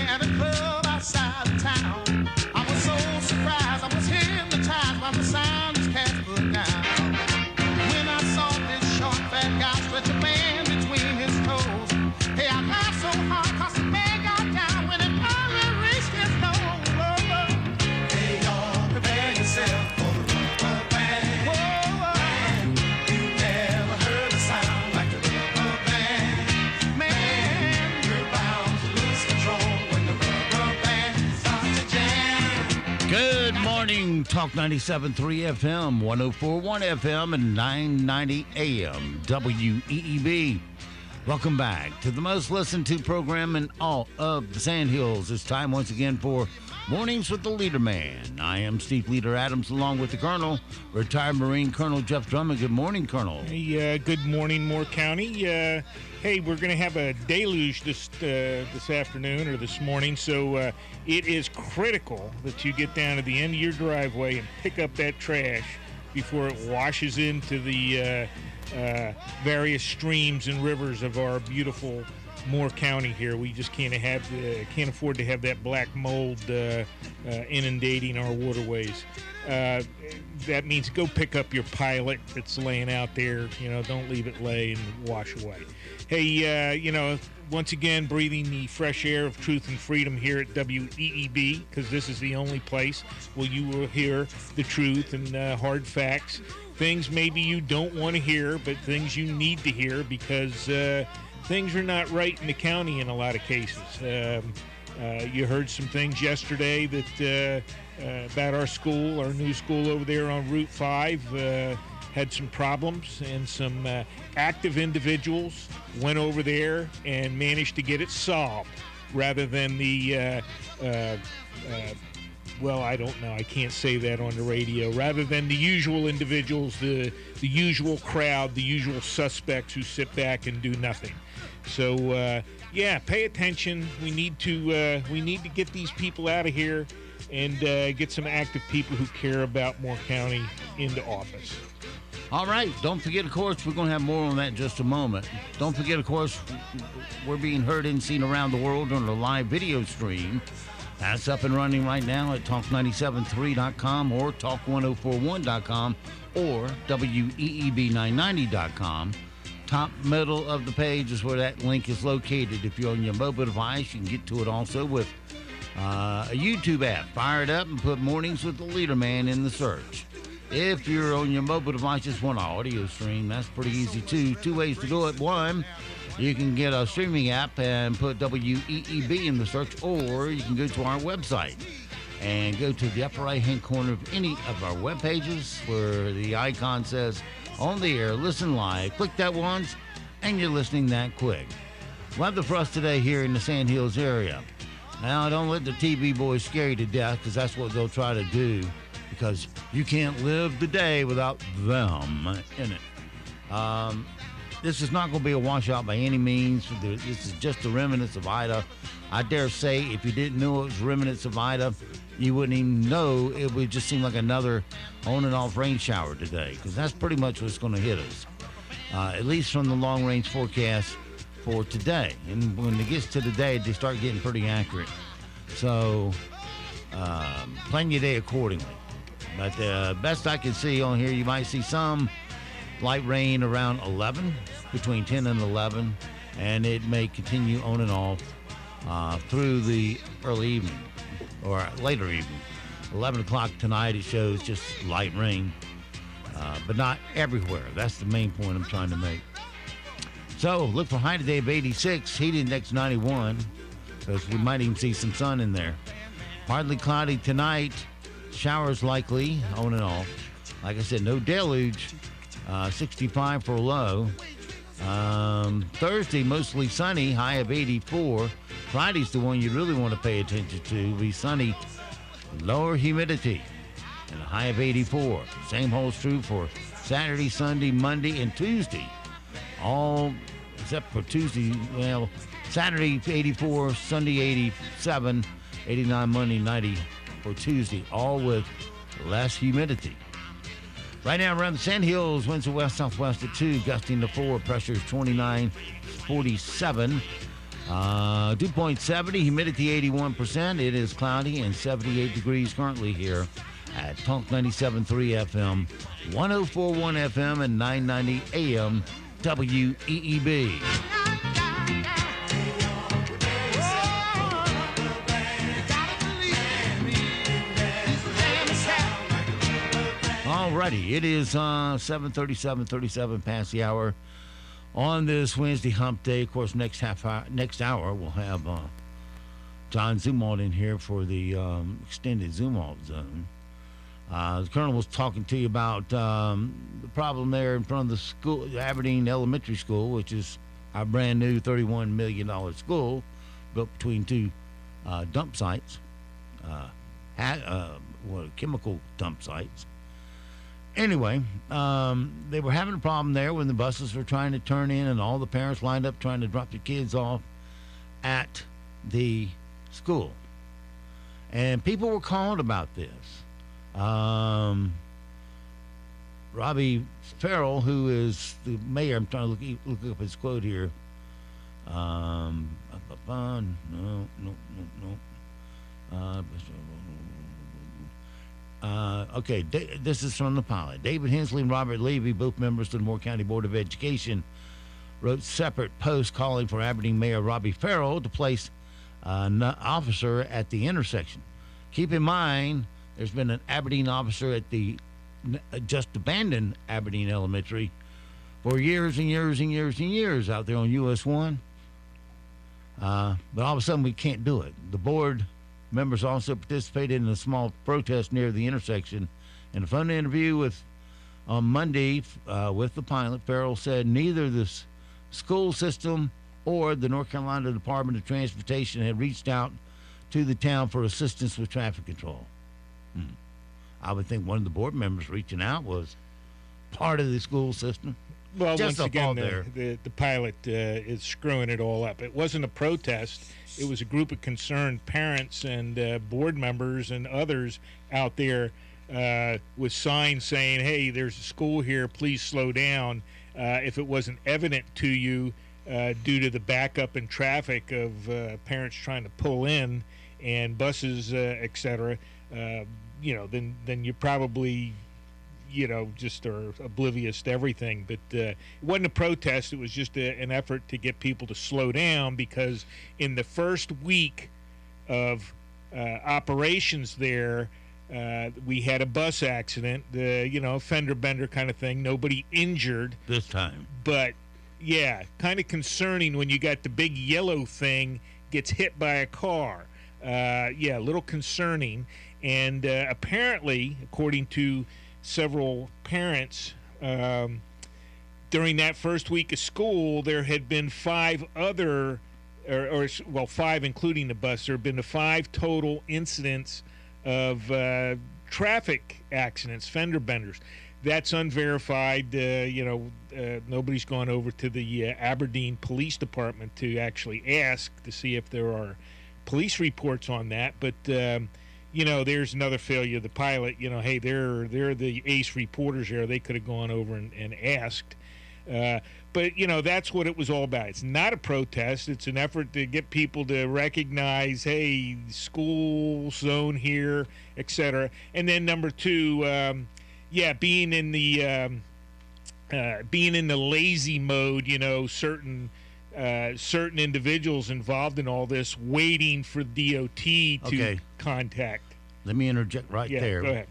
at a club outside of town. I was so surprised, I was hypnotized by the sound this cat put down. When I saw this short, fat guy stretch a man between his toes. Hey, I laughed so hard, cause the man got down when it finally reached his nose. Hey, y'all, prepare yourself for the rubber band. Man, you never heard a sound like the rubber band. Man, you're bound to lose control when the rubber band starts to jam. Good morning, Talk 97.3 FM, 104.1 FM, and 990 AM, WEEB. Welcome back to the most listened to program in all of the Sandhills. It's time once again for Mornings with the LeaderMan. I am Steve Leader Adams, along with the Colonel, retired Marine Colonel Jeff Drummond. Good morning, Colonel. Hey, good morning, Moore County. Hey, we're going to have a deluge this afternoon or this morning, so it is critical that you get down to the end of your driveway and pick up that trash before it washes into the various streams and rivers of our beautiful Moore County here. We just can't afford to have that black mold inundating our waterways. That means go pick up your pilot that's laying out there. You know, don't leave it lay and wash away. Hey, once again, breathing the fresh air of truth and freedom here at WEEB, because this is the only place where you will hear the truth and hard facts. Things maybe you don't want to hear, but things you need to hear because things are not right in the county in a lot of cases. You heard some things yesterday that about our school, our new school over there on Route 5, had some problems, and some active individuals went over there and managed to get it solved rather than the well, I don't know. I can't say that on the radio. Rather than the usual individuals, the usual crowd, the usual suspects who sit back and do nothing. So, yeah, pay attention. We need to get these people out of here and get some active people who care about Moore County into office. All right. Don't forget, of course, we're going to have more on that in just a moment. Don't forget, of course, we're being heard and seen around the world on a live video stream. That's up and running right now at talk973.com or talk1041.com or weeb990.com. Top middle of the page is where that link is located. If you're on your mobile device, you can get to it also with a YouTube app. Fire it up and put Mornings with the LeaderMan in the search. If you're on your mobile device, just want an audio stream, that's pretty easy too. Two ways to do it. One, you can get a streaming app and put WEEB in the search, or you can go to our website and go to the upper right-hand corner of any of our web pages where the icon says on the air, listen live. Click that once, and you're listening that quick. Weather for us today here in the Sandhills area. Now, don't let the TV boys scare you to death, because that's what they'll try to do, because you can't live the day without them in it. This is not going to be a washout by any means. This is just the remnants of Ida. I dare say if you didn't know it was remnants of Ida, you wouldn't even know. It would just seem like another on and off rain shower today, because that's pretty much what's going to hit us, at least from the long range forecast for today. And when it gets to the day, they start getting pretty accurate. So plan your day accordingly. But best I can see on here, you might see some light rain around 11, between 10 and 11, and it may continue on and off through the early evening or later evening. 11 o'clock tonight, it shows just light rain, but not everywhere. That's the main point I'm trying to make. So look for high today of 86, heat index 91, because we might even see some sun in there. Partly cloudy tonight, showers likely on and off. Like I said, no deluge. 65 for low. Thursday, mostly sunny, high of 84. Friday's the one you really want to pay attention to. It'll be sunny, lower humidity, and a high of 84. Same holds true for Saturday, Sunday, Monday, and Tuesday. All except for Tuesday, well, Saturday 84, Sunday 87, 89 Monday, 90 for Tuesday, all with less humidity. Right now around the Sandhills, winds of west-southwest at 2, gusting to 4, pressure is 29, 47. Dew point 70, humidity 81%. It is cloudy and 78 degrees currently here at Talk 97.3 FM, 104.1 FM, and 990 AM WEEB. Alrighty, it is 7:37 past the hour on this Wednesday hump day. Of course, next hour we'll have John Zumwalt in here for the extended Zumwalt zone. The Colonel was talking to you about the problem there in front of the school, Aberdeen Elementary School, which is our brand new $31 million school built between two dump sites, chemical dump sites. Anyway, they were having a problem there when the buses were trying to turn in and all the parents lined up trying to drop their kids off at the school. And people were calling about this. Robbie Farrell, who is the mayor, I'm trying to look up his quote here. No. Okay, this is from the pilot. David Hensley and Robert Levy, both members of the Moore County Board of Education, wrote separate posts calling for Aberdeen Mayor Robbie Farrell to place an officer at the intersection. Keep in mind, there's been an Aberdeen officer at the just abandoned Aberdeen Elementary for years and years and years and years out there on US 1. But all of a sudden, we can't do it. The board members also participated in a small protest near the intersection. In a phone interview on Monday with the pilot, Farrell said neither the school system or the North Carolina Department of Transportation had reached out to the town for assistance with traffic control. I would think one of the board members reaching out was part of the school system. Well, Just once again, there. the pilot is screwing it all up. It wasn't a protest. It was a group of concerned parents and board members and others out there with signs saying, hey, there's a school here, please slow down. If it wasn't evident to you due to the backup in traffic of parents trying to pull in and buses, et cetera, then you probably just are oblivious to everything. But it wasn't a protest. It was just an effort to get people to slow down, because in the first week of operations there, we had a bus accident, fender bender kind of thing. Nobody injured This time. but yeah, kind of concerning when you got the big yellow thing gets hit by a car. A little concerning. And apparently, according to several parents, during that first week of school, there had been five other, five including the bus, there have been 5 total incidents of traffic accidents, fender benders. That's unverified. Nobody's gone over to the Aberdeen Police Department to actually ask to see if there are police reports on that. But there's another failure of the pilot. Hey, they're the ace reporters there. They could have gone over and asked. But that's what it was all about. It's not a protest. It's an effort to get people to recognize, hey, school zone here, etc. And then number 2, being in the lazy mode. Certain individuals involved in all this waiting for DOT to contact. Let me interject there. Go ahead.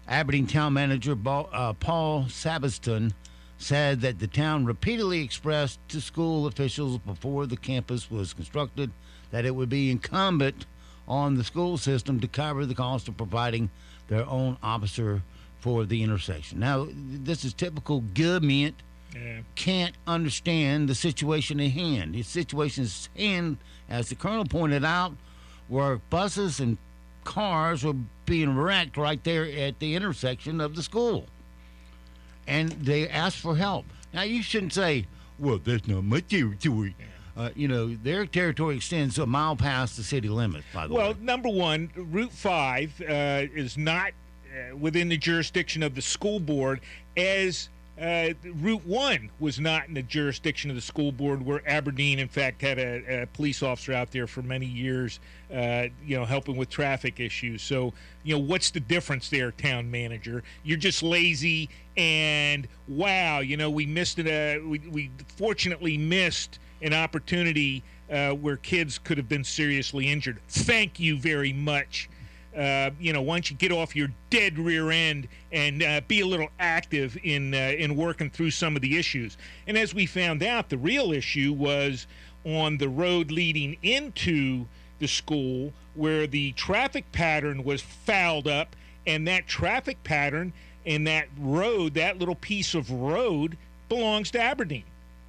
Aberdeen Town Manager Paul Sabiston said that the town repeatedly expressed to school officials before the campus was constructed that it would be incumbent on the school system to cover the cost of providing their own officer for the intersection. Now, this is typical government. Can't understand the situation at hand. The situation at hand, as the colonel pointed out, where buses and cars were being wrecked right there at the intersection of the school. And they asked for help. Now, you shouldn't say, well, there's not much territory. Their territory extends a mile past the city limits, by the way. Well, number one, Route 5 is not within the jurisdiction of the school board, as Route 1 was not in the jurisdiction of the school board, where Aberdeen, in fact, had a police officer out there for many years, helping with traffic issues. So, what's the difference there, town manager? You're just lazy, and wow, we missed it. We fortunately missed an opportunity where kids could have been seriously injured. Thank you very much. Why don't you get off your dead rear end and be a little active in working through some of the issues. And as we found out, the real issue was on the road leading into the school, where the traffic pattern was fouled up, and that traffic pattern and that road, that little piece of road, belongs to Aberdeen.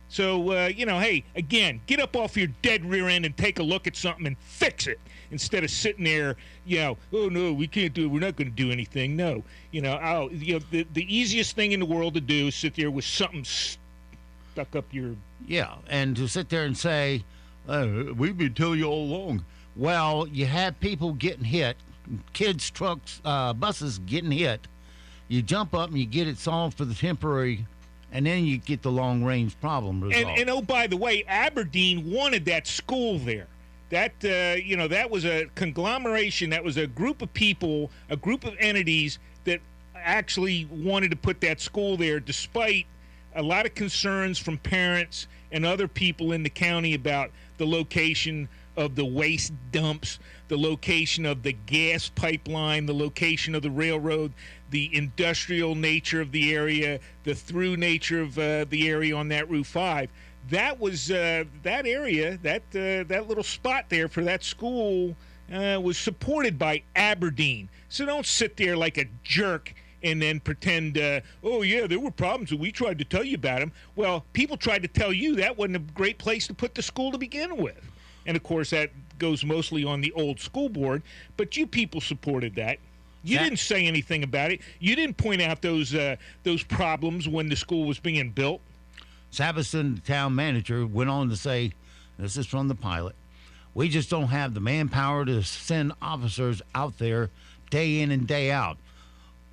So, hey, again, get up off your dead rear end and take a look at something and fix it, instead of sitting there, oh, no, we can't do it. We're not going to do anything. No. The easiest thing in the world to do is sit there with something stuck up your... Yeah, and to sit there and say, we've been telling you all along. Well, you have people getting hit, kids, trucks, buses getting hit. You jump up and you get it solved for the temporary, and then you get the long-range problem resolved. And oh, by the way, Aberdeen wanted that school there. That was a conglomeration. That was a group of people, a group of entities that actually wanted to put that school there, despite a lot of concerns from parents and other people in the county about the location of the waste dumps, the location of the gas pipeline, the location of the railroad, the industrial nature of the area, the through nature of the area on that Route 5. That was that area, that little spot there for that school was supported by Aberdeen. So don't sit there like a jerk and then pretend, oh, yeah, there were problems and we tried to tell you about them. Well, people tried to tell you that wasn't a great place to put the school to begin with. And, of course, that goes mostly on the old school board, but you people supported that. You didn't say anything about it. You didn't point out those problems when the school was being built. Savison, the town manager, went on to say, this is from the pilot, we just don't have the manpower to send officers out there day in and day out.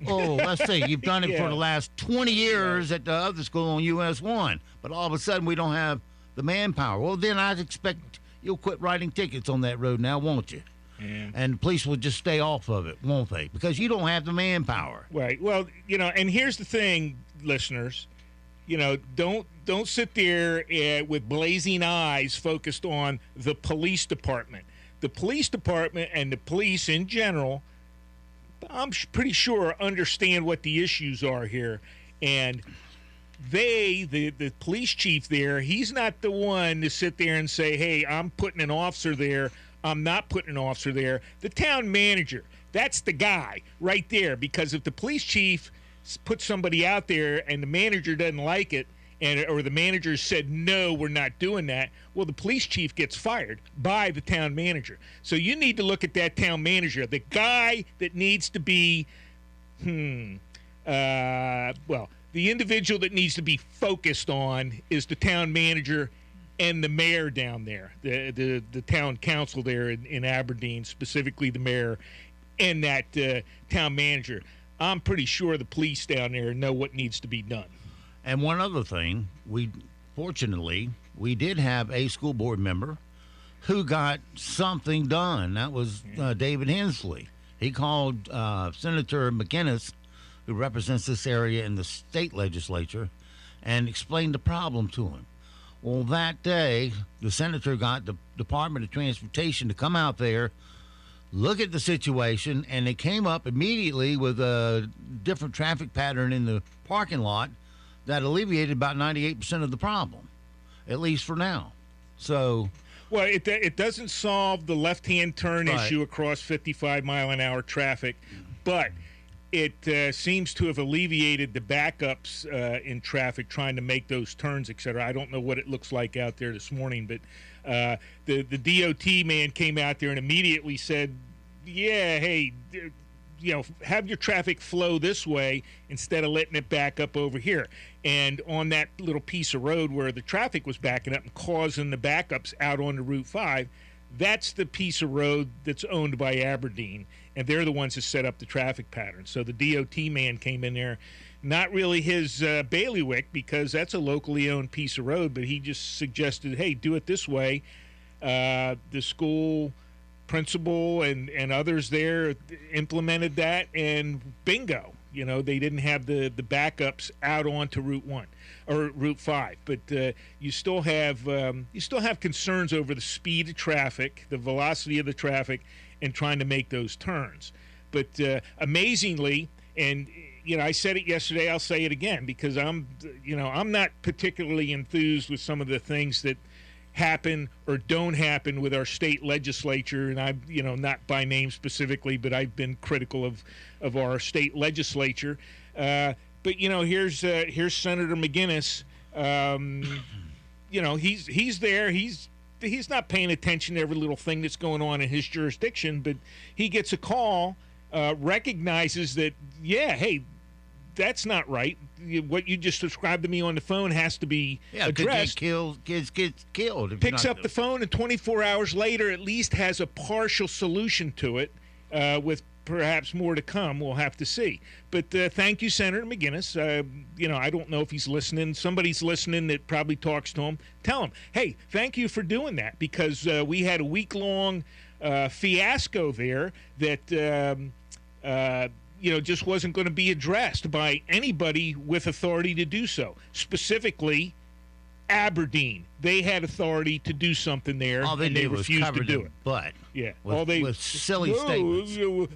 Oh, let's see, you've done it for the last 20 years at the other school on US 1, but all of a sudden we don't have the manpower. Well, then I'd expect you'll quit writing tickets on that road now, won't you? Yeah. And the police will just stay off of it, won't they? Because you don't have the manpower. Right. Well, and here's the thing, listeners. Don't sit there with blazing eyes focused on the police department. The police department and the police in general, I'm pretty sure, understand what the issues are here. And the police chief there, he's not the one to sit there and say, hey, I'm putting an officer there. I'm not putting an officer there. The town manager, that's the guy right there. Because if the police chief puts somebody out there and the manager doesn't like it, or the manager said, no, we're not doing that, well, the police chief gets fired by the town manager. So you need to look at that town manager. The guy that needs to be, the individual that needs to be focused on is the town manager and the mayor down there, the town council there in Aberdeen, specifically the mayor and that town manager. I'm pretty sure the police down there know what needs to be done. And one other thing, fortunately, we did have a school board member who got something done. That was David Hensley. He called Senator McInnes, who represents this area in the state legislature, and explained the problem to him. Well, that day, the senator got the Department of Transportation to come out there, look at the situation, and they came up immediately with a different traffic pattern in the parking lot that alleviated about 98% of the problem, at least for now. So, well, it doesn't solve the left-hand turn right. issue across 55-mile-an-hour traffic, but it seems to have alleviated the backups in traffic trying to make those turns, et cetera. I don't know what it looks like out there this morning, but the DOT man came out there and immediately said, yeah, hey, have your traffic flow this way instead of letting it back up over here. And on that little piece of road where the traffic was backing up and causing the backups out onto Route 5, that's the piece of road that's owned by Aberdeen, and they're the ones that set up the traffic pattern. So the DOT man came in there not really his bailiwick because that's a locally owned piece of road, but he just suggested, hey, do it this way. The school principal and others there implemented that, and bingo. They didn't have the backups out onto Route 1 or Route 5, but you still have concerns over the speed of traffic, the velocity of the traffic, and trying to make those turns. But amazingly, and I said it yesterday, I'll say it again because I'm not particularly enthused with some of the things that happen or don't happen with our state legislature, and I've not by name specifically, but I've been critical of our state legislature. But here's Senator McGinnis. He's there. He's not paying attention to every little thing that's going on in his jurisdiction, but he gets a call, recognizes that, hey, that's not right. What you just described to me on the phone has to be addressed. Kids get killed. Picks up the phone, and 24 hours later at least has a partial solution to it, with perhaps more to come. We'll have to see. But thank you, Senator McGinnis. I don't know if he's listening. Somebody's listening that probably talks to him. Tell him, hey, thank you for doing that, because we had a week-long fiasco there that just wasn't going to be addressed by anybody with authority to do so. Specifically, Aberdeen. They had authority to do something there, and they refused to do it. But with silly statements. The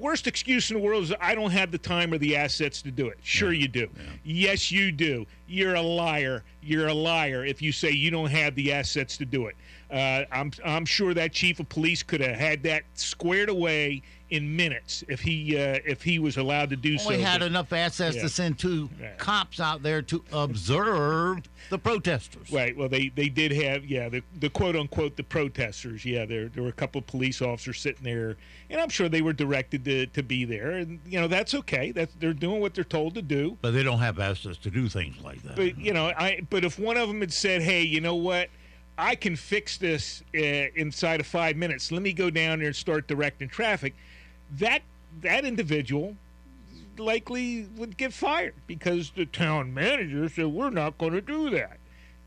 worst excuse in the world is I don't have the time or the assets to do it. Sure, you do. Yeah. Yes, you do. You're a liar. You're a liar if you say you don't have the assets to do it. I'm sure that chief of police could have had that squared away in minutes if he was allowed to do so. We had enough assets to send two cops out there to observe the protesters. Right. Well, they did have the quote unquote the protesters. Yeah, there were a couple of police officers sitting there, and I'm sure they were directed to be there, and that's okay. They're doing what they're told to do. But they don't have access to do things like that. But but if one of them had said, hey, you know what? I can fix this inside of 5 minutes. Let me go down there and start directing traffic. That individual likely would get fired because the town manager said we're not going to do that.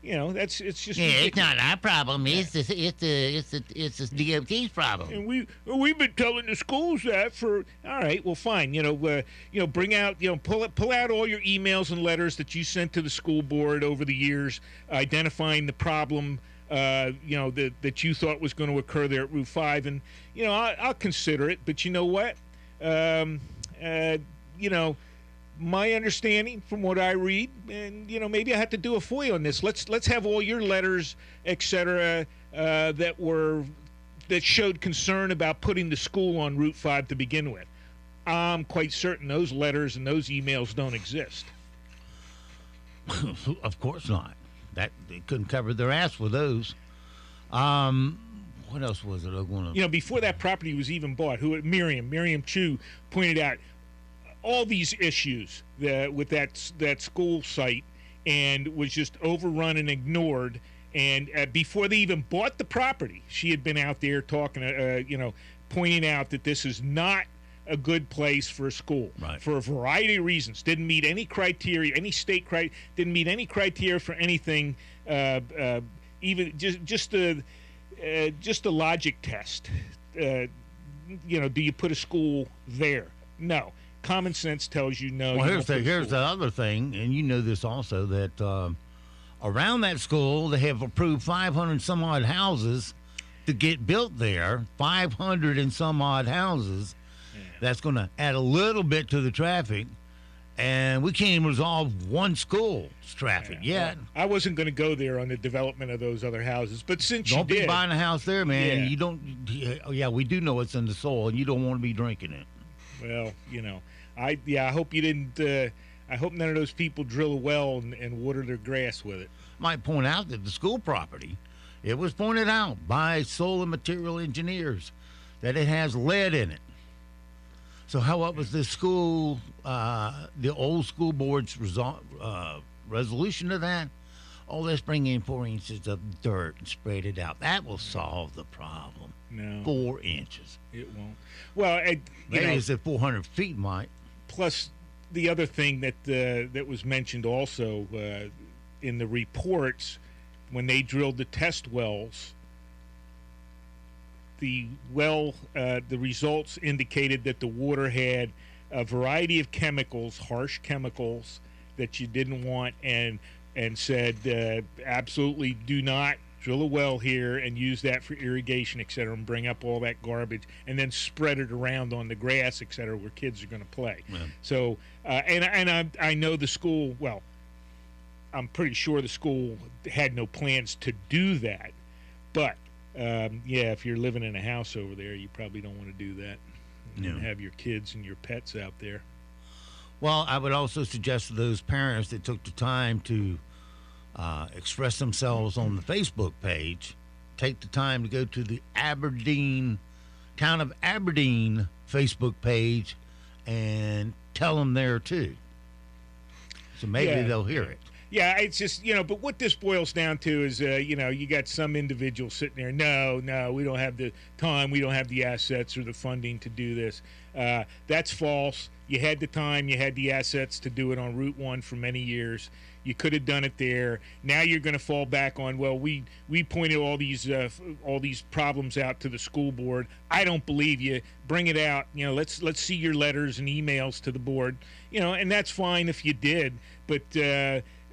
It's just ridiculous. It's not our problem. It's the DOT's problem. And we've been telling the schools that for all right. Well, fine. Bring out pull out all your emails and letters that you sent to the school board over the years, identifying the problem. That you thought was going to occur there at Route 5, and I'll consider it. But you know what? My understanding from what I read, and maybe I have to do a FOIA on this. Let's have all your letters, etc., that showed concern about putting the school on Route 5 to begin with. I'm quite certain those letters and those emails don't exist. Of course not. That they couldn't cover their ass with those. What else was it? Before that property was even bought, Miriam Chu pointed out all these issues with that school site, and was just overrun and ignored. And before they even bought the property, she had been out there talking, pointing out that this is not a good place for a school, right, for a variety of reasons. Didn't meet any criteria, any state criteria. Didn't meet any criteria for anything. Even just a logic test. Do you put a school there? No. Common sense tells you no. Well, here's the other thing, and you know this also, that around that school they have approved 500 some odd houses to get built there. 500 and some odd houses. That's going to add a little bit to the traffic, and we can't even resolve one school's traffic yet. Well, I wasn't going to go there on the development of those other houses, but since don't you did, be buying a house there, man. Yeah. You don't. Yeah, we do know it's in the soil, and you don't want to be drinking it. Well, I hope you didn't. I hope none of those people drill a well and water their grass with it. Might point out that the school property, it was pointed out by soil and material engineers that it has lead in it. So what was the school, the old school board's resolution to that? Oh, let's bring in 4 inches of dirt and spread it out. That will solve the problem. No. 4 inches. It won't. Well, maybe it's at 400 feet might. plus the other thing that was mentioned also in the reports, when they drilled the test wells, the results indicated that the water had a variety of chemicals, harsh chemicals that you didn't want, and said absolutely do not drill a well here and use that for irrigation, et cetera, and bring up all that garbage and then spread it around on the grass, et cetera, where kids are going to play. Yeah. So, I know the school, well, I'm pretty sure the school had no plans to do that. But, if you're living in a house over there, you probably don't want to do that. No. And have your kids and your pets out there. Well, I would also suggest to those parents that took the time to express themselves on the Facebook page, take the time to go to the Town of Aberdeen Facebook page and tell them there too. So maybe they'll hear it. Yeah, it's just, but what this boils down to is, you got some individual sitting there, no, we don't have the time, we don't have the assets or the funding to do this. That's false. You had the time, you had the assets to do it on Route 1 for many years. You could have done it there. Now you're going to fall back on, well, we pointed all these problems out to the school board. I don't believe you. Bring it out. Let's see your letters and emails to the board. And that's fine if you did, but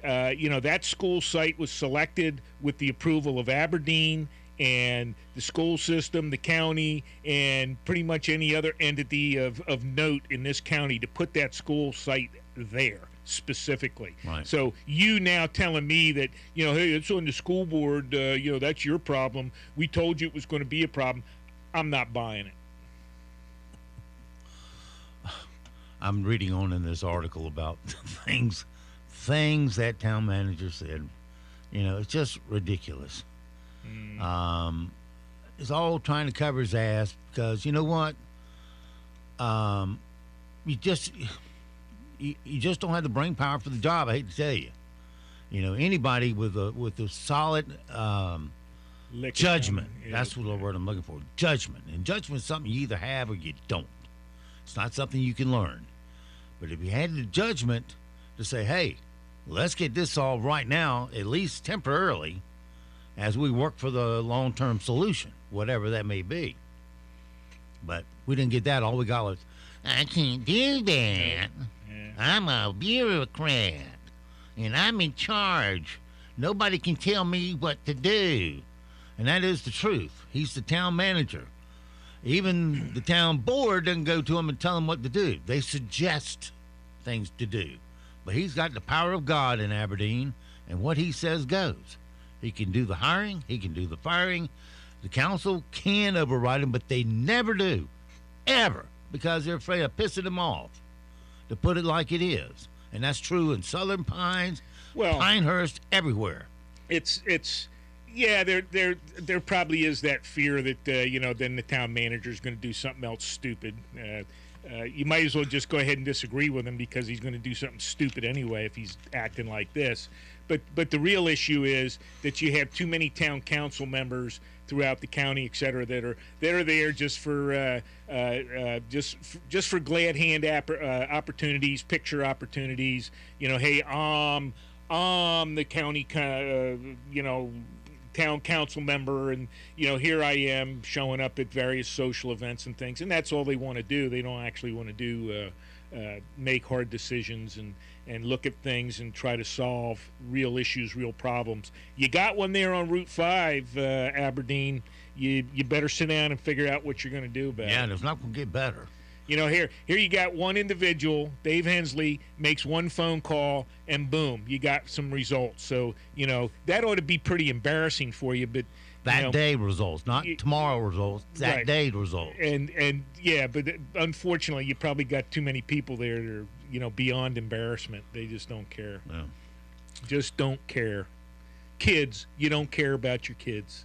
that school site was selected with the approval of Aberdeen and the school system, the county, and pretty much any other entity of note in this county to put that school site there specifically. Right. So you now telling me that, hey, it's on the school board, that's your problem. We told you it was going to be a problem. I'm not buying it. I'm reading on in this article about things that town manager said. It's just ridiculous. It's all trying to cover his ass because you know what? You just don't have the brain power for the job. I hate to tell you. Anybody with a solid judgment. That's what the word I'm looking for. Judgment. And judgment is something you either have or you don't. It's not something you can learn. But if you had the judgment to say, hey, let's get this solved right now, at least temporarily, as we work for the long-term solution, whatever that may be. But we didn't get that. All we got was, I can't do that. Yeah. I'm a bureaucrat, and I'm in charge. Nobody can tell me what to do. And that is the truth. He's the town manager. Even the town board doesn't go to him and tell him what to do. They suggest things to do. But he's got the power of God in Aberdeen, and what he says goes. He can do the hiring. He can do the firing. The council can override him, but they never do, ever, because they're afraid of pissing him off, to put it like it is. And that's true in Southern Pines, Pinehurst, everywhere. There probably is that fear that, then the town manager is going to do something else stupid. You might as well just go ahead and disagree with him because he's going to do something stupid anyway if he's acting like this. But the real issue is that you have too many town council members throughout the county, et cetera, that are there just for just for glad hand opportunities, picture opportunities. Hey, I'm the county town council member, and here I am showing up at various social events and things, and that's all they want to do. They don't actually want to do make hard decisions and look at things and try to solve real issues, real problems. You got one there on Route 5, Aberdeen. You better sit down and figure out what you're going to do about it. Yeah, and it's not going to get better. Here you got one individual, Dave Hensley, makes one phone call, and boom, you got some results. So, that ought to be pretty embarrassing for you, but That day results, not tomorrow results. That right. day results. And yeah, but unfortunately, you probably got too many people there that are, beyond embarrassment. They just don't care. Yeah. Just don't care. Kids, you don't care about your kids.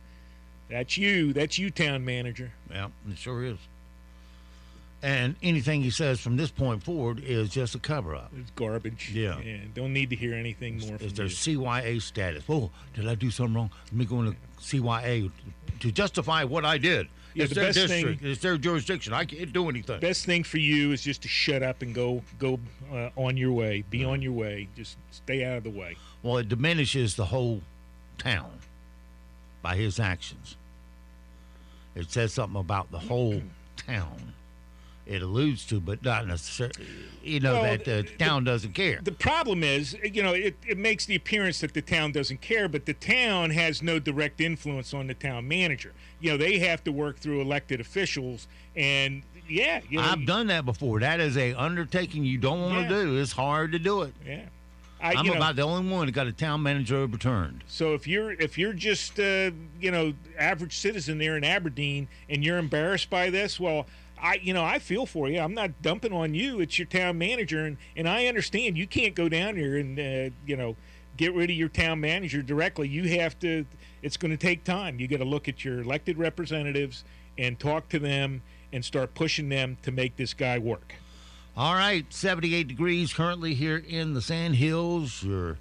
That's you. That's you, town manager. Yeah, it sure is. And anything he says from this point forward is just a cover-up. It's garbage. Yeah. Don't need to hear anything more from It's their you. CYA status. Oh, did I do something wrong? Let me go into CYA to justify what I did. Yeah, it's the their best district. thing, It's their jurisdiction. I can't do anything. best thing for you is just to shut up and go on your way. Be on your way. Just stay out of the way. Well, it diminishes the whole town by his actions. It says something about the whole town. It alludes to, but not necessarily, that the town doesn't care. The problem is, it makes the appearance that the town doesn't care, but the town has no direct influence on the town manager. They have to work through elected officials, and I've done that before. That is a undertaking you don't want to do. It's hard to do it. Yeah. I'm about the only one that got a town manager overturned. So if you're just average citizen there in Aberdeen and you're embarrassed by this, well, I feel for you. I'm not dumping on you. It's your town manager, and I understand you can't go down there and get rid of your town manager directly. You have to. It's going to take time. You got to look at your elected representatives and talk to them and start pushing them to make this guy work. All right, 78 degrees currently here in the Sand Hills. Your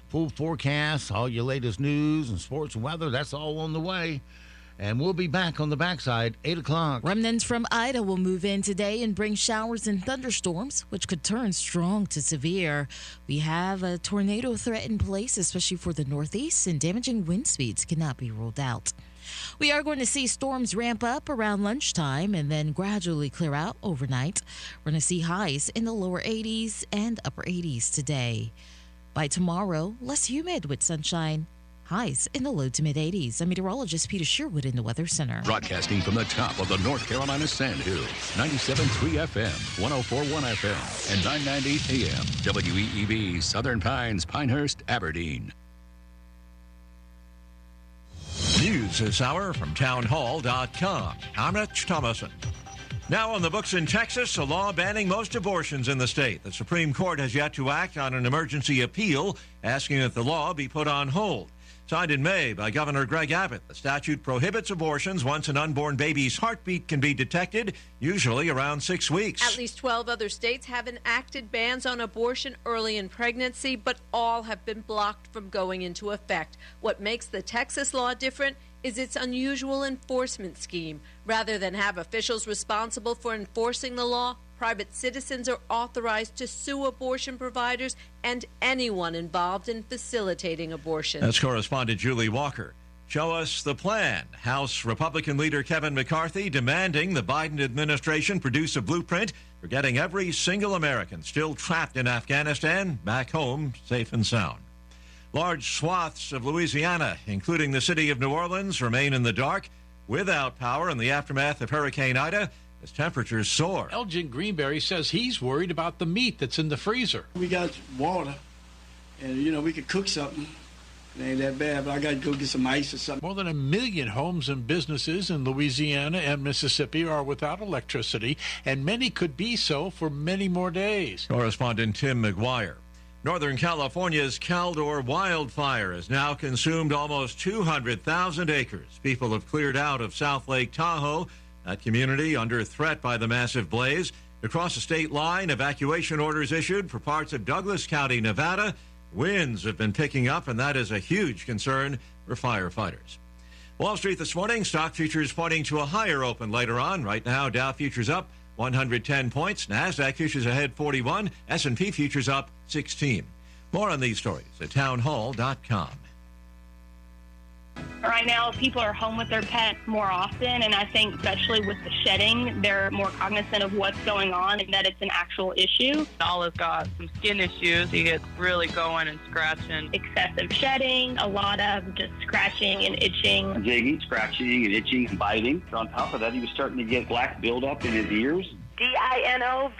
full forecast, all your latest news and sports and weather, that's all on the way. And we'll be back on the backside, 8 o'clock. Remnants from Ida will move in today and bring showers and thunderstorms, which could turn strong to severe. We have a tornado threat in place, especially for the Northeast, and damaging wind speeds cannot be ruled out. We are going to see storms ramp up around lunchtime and then gradually clear out overnight. We're going to see highs in the lower 80s and upper 80s today. By tomorrow, less humid with sunshine. Highs in the low to mid 80s. I'm meteorologist Peter Sherwood in the Weather Center. Broadcasting from the top of the North Carolina Sand Hills, 97.3 FM, 104.1 FM, and 990 AM. WEEB, Southern Pines, Pinehurst, Aberdeen. News this hour from townhall.com. I'm Rich Thomason. Now on the books in Texas, a law banning most abortions in the state. The Supreme Court has yet to act on an emergency appeal asking that the law be put on hold. Signed in May by Governor Greg Abbott, the statute prohibits abortions once an unborn baby's heartbeat can be detected, usually around 6 weeks. At least 12 other states have enacted bans on abortion early in pregnancy, but all have been blocked from going into effect. What makes the Texas law different is its unusual enforcement scheme. Rather than have officials responsible for enforcing the law, private citizens are authorized to sue abortion providers and anyone involved in facilitating abortion. That's correspondent Julie Walker. Show us the plan. House Republican leader Kevin McCarthy demanding the Biden administration produce a blueprint for getting every single American still trapped in Afghanistan back home safe and sound. Large swaths of Louisiana, including the city of New Orleans, remain in the dark without power in the aftermath of Hurricane Ida as temperatures soar. Elgin Greenberry says he's worried about the meat that's in the freezer. We got water, and, we could cook something. It ain't that bad, but I got to go get some ice or something. More than 1 million homes and businesses in Louisiana and Mississippi are without electricity, and many could be so for many more days. Correspondent Tim McGuire. Northern California's Caldor wildfire has now consumed almost 200,000 acres. People have cleared out of South Lake Tahoe, that community under threat by the massive blaze. Across the state line, evacuation orders issued for parts of Douglas County, Nevada. Winds have been picking up, and that is a huge concern for firefighters. Wall Street this morning, stock futures pointing to a higher open later on. Right now, Dow futures up 110 points. NASDAQ futures ahead 41. S&P futures up 16. More on these stories at townhall.com. Right now, people are home with their pets more often, and I think especially with the shedding, they're more cognizant of what's going on and that it's an actual issue. Nala's got some skin issues. He gets really going and scratching. Excessive shedding, a lot of just scratching and itching. Jigging, scratching, and itching and biting. On top of that, he was starting to get black buildup in his ears. DINOVITE.com.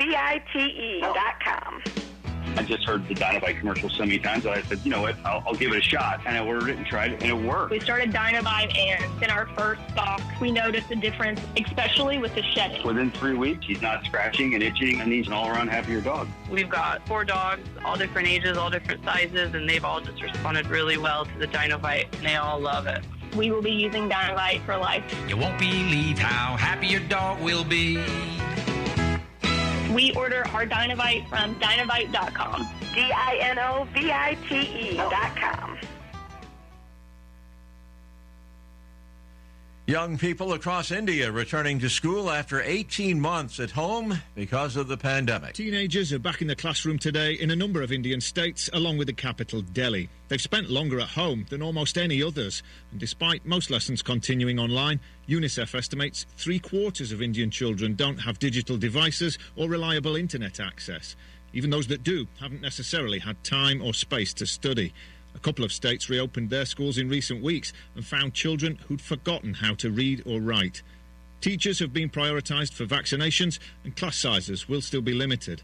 I just heard the Dynovite commercial so many times that I said, you know what, I'll give it a shot. And I ordered it and tried it, and it worked. We started Dynovite, and in our first stock, we noticed a difference, especially with the shedding. Within 3 weeks, he's not scratching and itching, and he's an all-around happier dog. We've got 4 dogs, all different ages, all different sizes, and they've all just responded really well to the Dynovite, and they all love it. We will be using Dynovite for life. You won't believe how happy your dog will be. We order our Dynovite from Dynovite.com. DINOVITE.com. Young people across India returning to school after 18 months at home because of the pandemic. Teenagers are back in the classroom today in a number of Indian states, along with the capital, Delhi. They've spent longer at home than almost any others. And despite most lessons continuing online, UNICEF estimates 3/4 of Indian children don't have digital devices or reliable internet access. Even those that do haven't necessarily had time or space to study. A couple of states reopened their schools in recent weeks and found children who'd forgotten how to read or write. Teachers have been prioritised for vaccinations and class sizes will still be limited.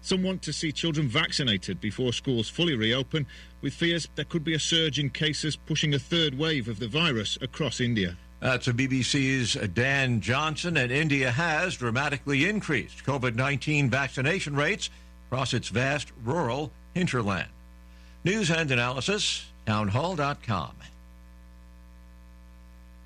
Some want to see children vaccinated before schools fully reopen, with fears there could be a surge in cases pushing a third wave of the virus across India. That's a BBC's Dan Johnson, and India has dramatically increased COVID-19 vaccination rates across its vast rural hinterland. News and analysis, townhall.com.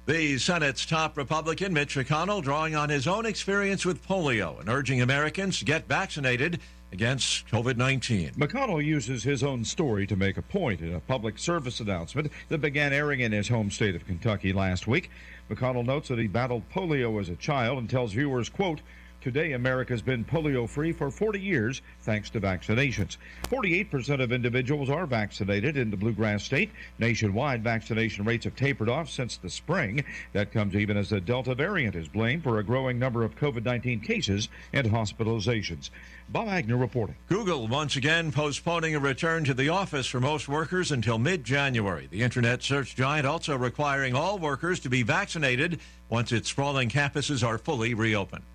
The Senate's top Republican, Mitch McConnell, drawing on his own experience with polio and urging Americans to get vaccinated against COVID-19. McConnell uses his own story to make a point in a public service announcement that began airing in his home state of Kentucky last week. McConnell notes that he battled polio as a child and tells viewers, quote, "Today, America's been polio-free for 40 years thanks to vaccinations. 48% of individuals are vaccinated in the Bluegrass State. Nationwide, vaccination rates have tapered off since the spring. That comes even as the Delta variant is blamed for a growing number of COVID-19 cases and hospitalizations." Bob Agnew reporting. Google once again postponing a return to the office for most workers until mid-January. The internet search giant also requiring all workers to be vaccinated once its sprawling campuses are fully reopened.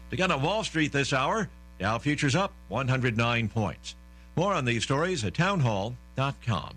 To get on Wall Street this hour, Dow futures up 109 points. More on these stories at townhall.com.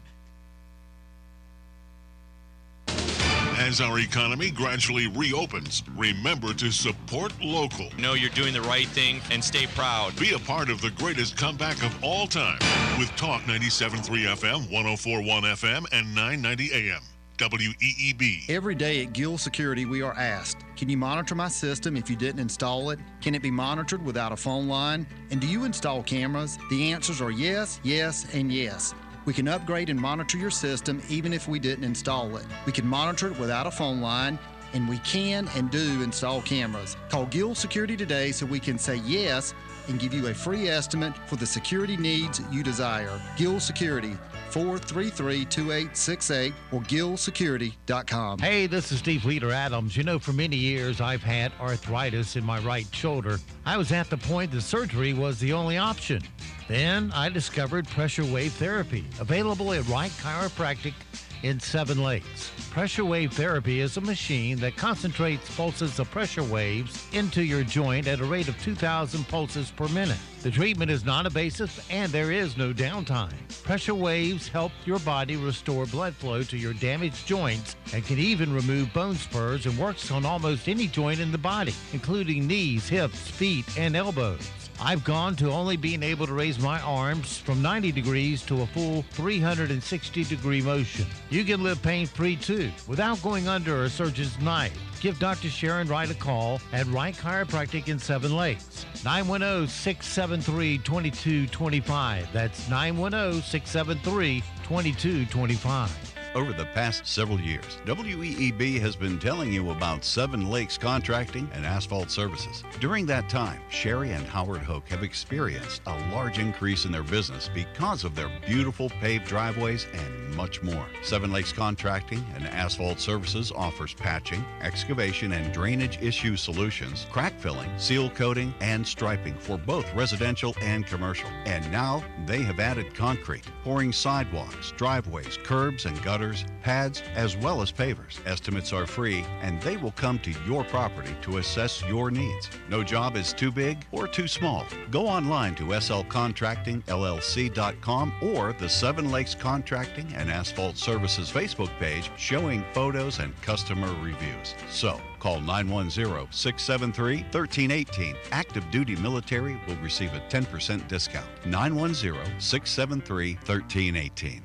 As our economy gradually reopens, remember to support local. Know you're doing the right thing and stay proud. Be a part of the greatest comeback of all time with Talk 97.3 FM, 104.1 FM, and 990 AM. WEEB. Every day at Gill Security, we are asked, can you monitor my system if you didn't install it? Can it be monitored without a phone line? And do you install cameras? The answers are yes, yes, and yes. We can upgrade and monitor your system even if we didn't install it. We can monitor it without a phone line, and we can and do install cameras. Call Gill Security today so we can say yes and give you a free estimate for the security needs you desire. Gill Security, 433-2868 or gillsecurity.com. Hey, this is Steve Leader Adams. You know, for many years, I've had arthritis in my right shoulder. I was at the point that surgery was the only option. Then I discovered pressure wave therapy, available at Wright Chiropractic in Seven Lakes. Pressure wave therapy is a machine that concentrates pulses of pressure waves into your joint at a rate of 2,000 pulses per minute. The treatment is non-invasive and there is no downtime. Pressure waves help your body restore blood flow to your damaged joints and can even remove bone spurs and works on almost any joint in the body, including knees, hips, feet, and elbows. I've gone to only being able to raise my arms from 90 degrees to a full 360-degree motion. You can live pain-free too, without going under a surgeon's knife. Give Dr. Sharon Wright a call at Wright Chiropractic in Seven Lakes. 910-673-2225. That's 910-673-2225. Over the past several years, WEEB has been telling you about Seven Lakes Contracting and Asphalt Services. During that time, Sherry and Howard Hoke have experienced a large increase in their business because of their beautiful paved driveways and much more. Seven Lakes Contracting and Asphalt Services offers patching, excavation, and drainage issue solutions, crack filling, seal coating, and striping for both residential and commercial. And now they have added concrete, pouring sidewalks, driveways, curbs, and gutters, pads, as well as pavers. Estimates are free, and they will come to your property to assess your needs. No job is too big or too small. Go online to slcontractingllc.com or the Seven Lakes Contracting and Asphalt Services Facebook page showing photos and customer reviews. So, call 910-673-1318. Active duty military will receive a 10% discount. 910-673-1318.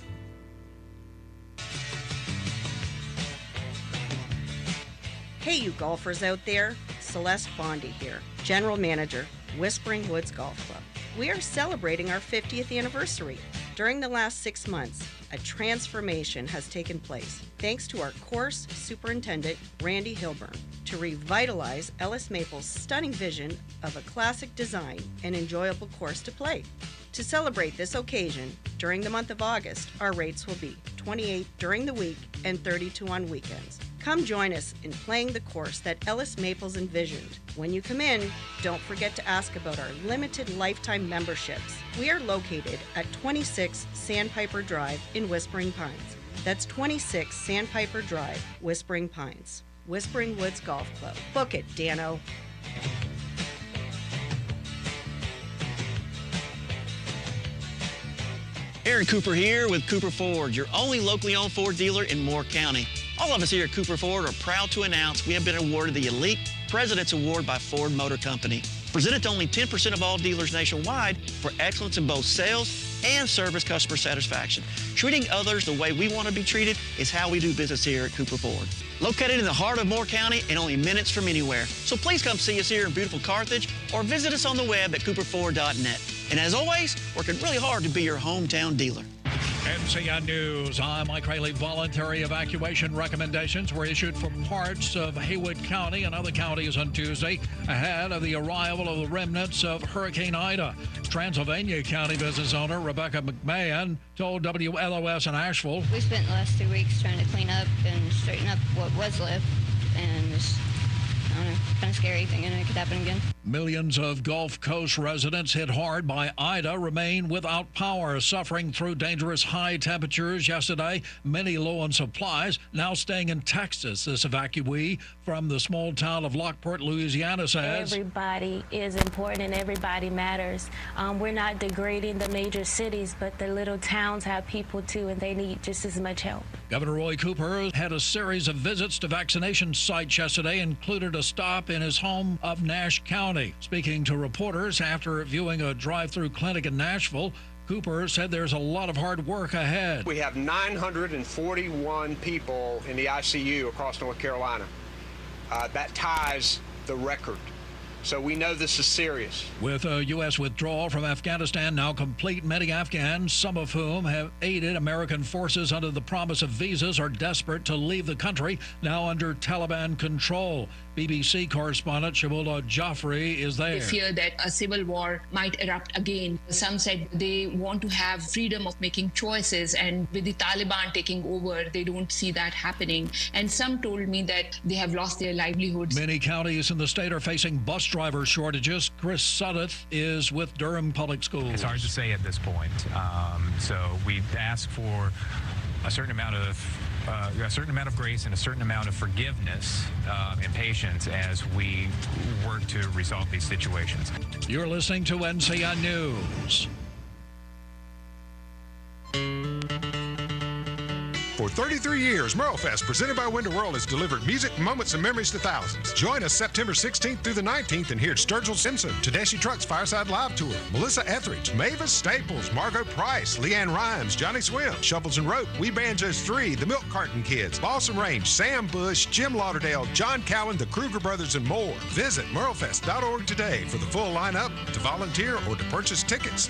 Hey, you golfers out there, Celeste Bondi here, General Manager, Whispering Woods Golf Club. We are celebrating our 50th anniversary. During the last 6 months, a transformation has taken place thanks to our course superintendent, Randy Hilburn, to revitalize Ellis Maple's stunning vision of a classic design and enjoyable course to play. To celebrate this occasion, during the month of August, our rates will be $28 during the week and $32 on weekends. Come join us in playing the course that Ellis Maples envisioned. When you come in, don't forget to ask about our limited lifetime memberships. We are located at 26 Sandpiper Drive in Whispering Pines. That's 26 Sandpiper Drive, Whispering Pines. Whispering Woods Golf Club. Book it, Dano. Aaron Cooper here with Cooper Ford, your only locally owned Ford dealer in Moore County. All of us here at Cooper Ford are proud to announce we have been awarded the Elite President's Award by Ford Motor Company, presented to only 10% of all dealers nationwide for excellence in both sales and service customer satisfaction. Treating others the way we want to be treated is how we do business here at Cooper Ford. Located in the heart of Moore County and only minutes from anywhere. So please come see us here in beautiful Carthage or visit us on the web at cooperford.net. And as always, working really hard to be your hometown dealer. NCN News. I'm Mike Rayleigh. Voluntary evacuation recommendations were issued for parts of Haywood County and other counties on Tuesday ahead of the arrival of the remnants of Hurricane Ida. Transylvania County business owner Rebecca McMahon told WLOS in Asheville. We spent the last 2 weeks trying to clean up and straighten up what was left, and it's, I don't know, kind of scary thinking it could happen again. Millions of Gulf Coast residents hit hard by Ida remain without power, suffering through dangerous high temperatures yesterday. Many low on supplies, now staying in Texas. This evacuee from the small town of Lockport, Louisiana says, everybody is important and everybody matters. We're not degrading the major cities, but the little towns have people too, and they need just as much help. Governor Roy Cooper had a series of visits to vaccination sites yesterday, included a stop in his home of Nash County. Speaking to reporters after viewing a drive-through clinic in Nashville, Cooper said there's a lot of hard work ahead. We have 941 people in the ICU across North Carolina. That ties the record. So we know this is serious. With a U.S. withdrawal from Afghanistan now complete, many Afghans, some of whom have aided American forces under the promise of visas, are desperate to leave the country, now under Taliban control. BBC correspondent Shabula Jaffrey is there. They fear that a civil war might erupt again. Some said they want to have freedom of making choices, and with the Taliban taking over, they don't see that happening. And some told me that they have lost their livelihoods. Many counties in the state are facing bus driver shortages. Chris Suddeth is with Durham Public Schools. It's hard to say at this point. So we've asked for a certain amount of grace and a certain amount of forgiveness and patience as we work to resolve these situations. You're listening to NCN News. For 33 years, MerleFest, presented by Winter World, has delivered music, moments, and memories to thousands. Join us September 16th through the 19th and hear Sturgill Simpson, Tedeschi Trucks Fireside Live Tour, Melissa Etheridge, Mavis Staples, Margot Price, Leanne Rhymes, Johnny Swim, Shovels and Rope, We Banjos 3, The Milk Carton Kids, Balsam Range, Sam Bush, Jim Lauderdale, John Cowan, the Kruger Brothers, and more. Visit merlefest.org today for the full lineup, to volunteer, or to purchase tickets.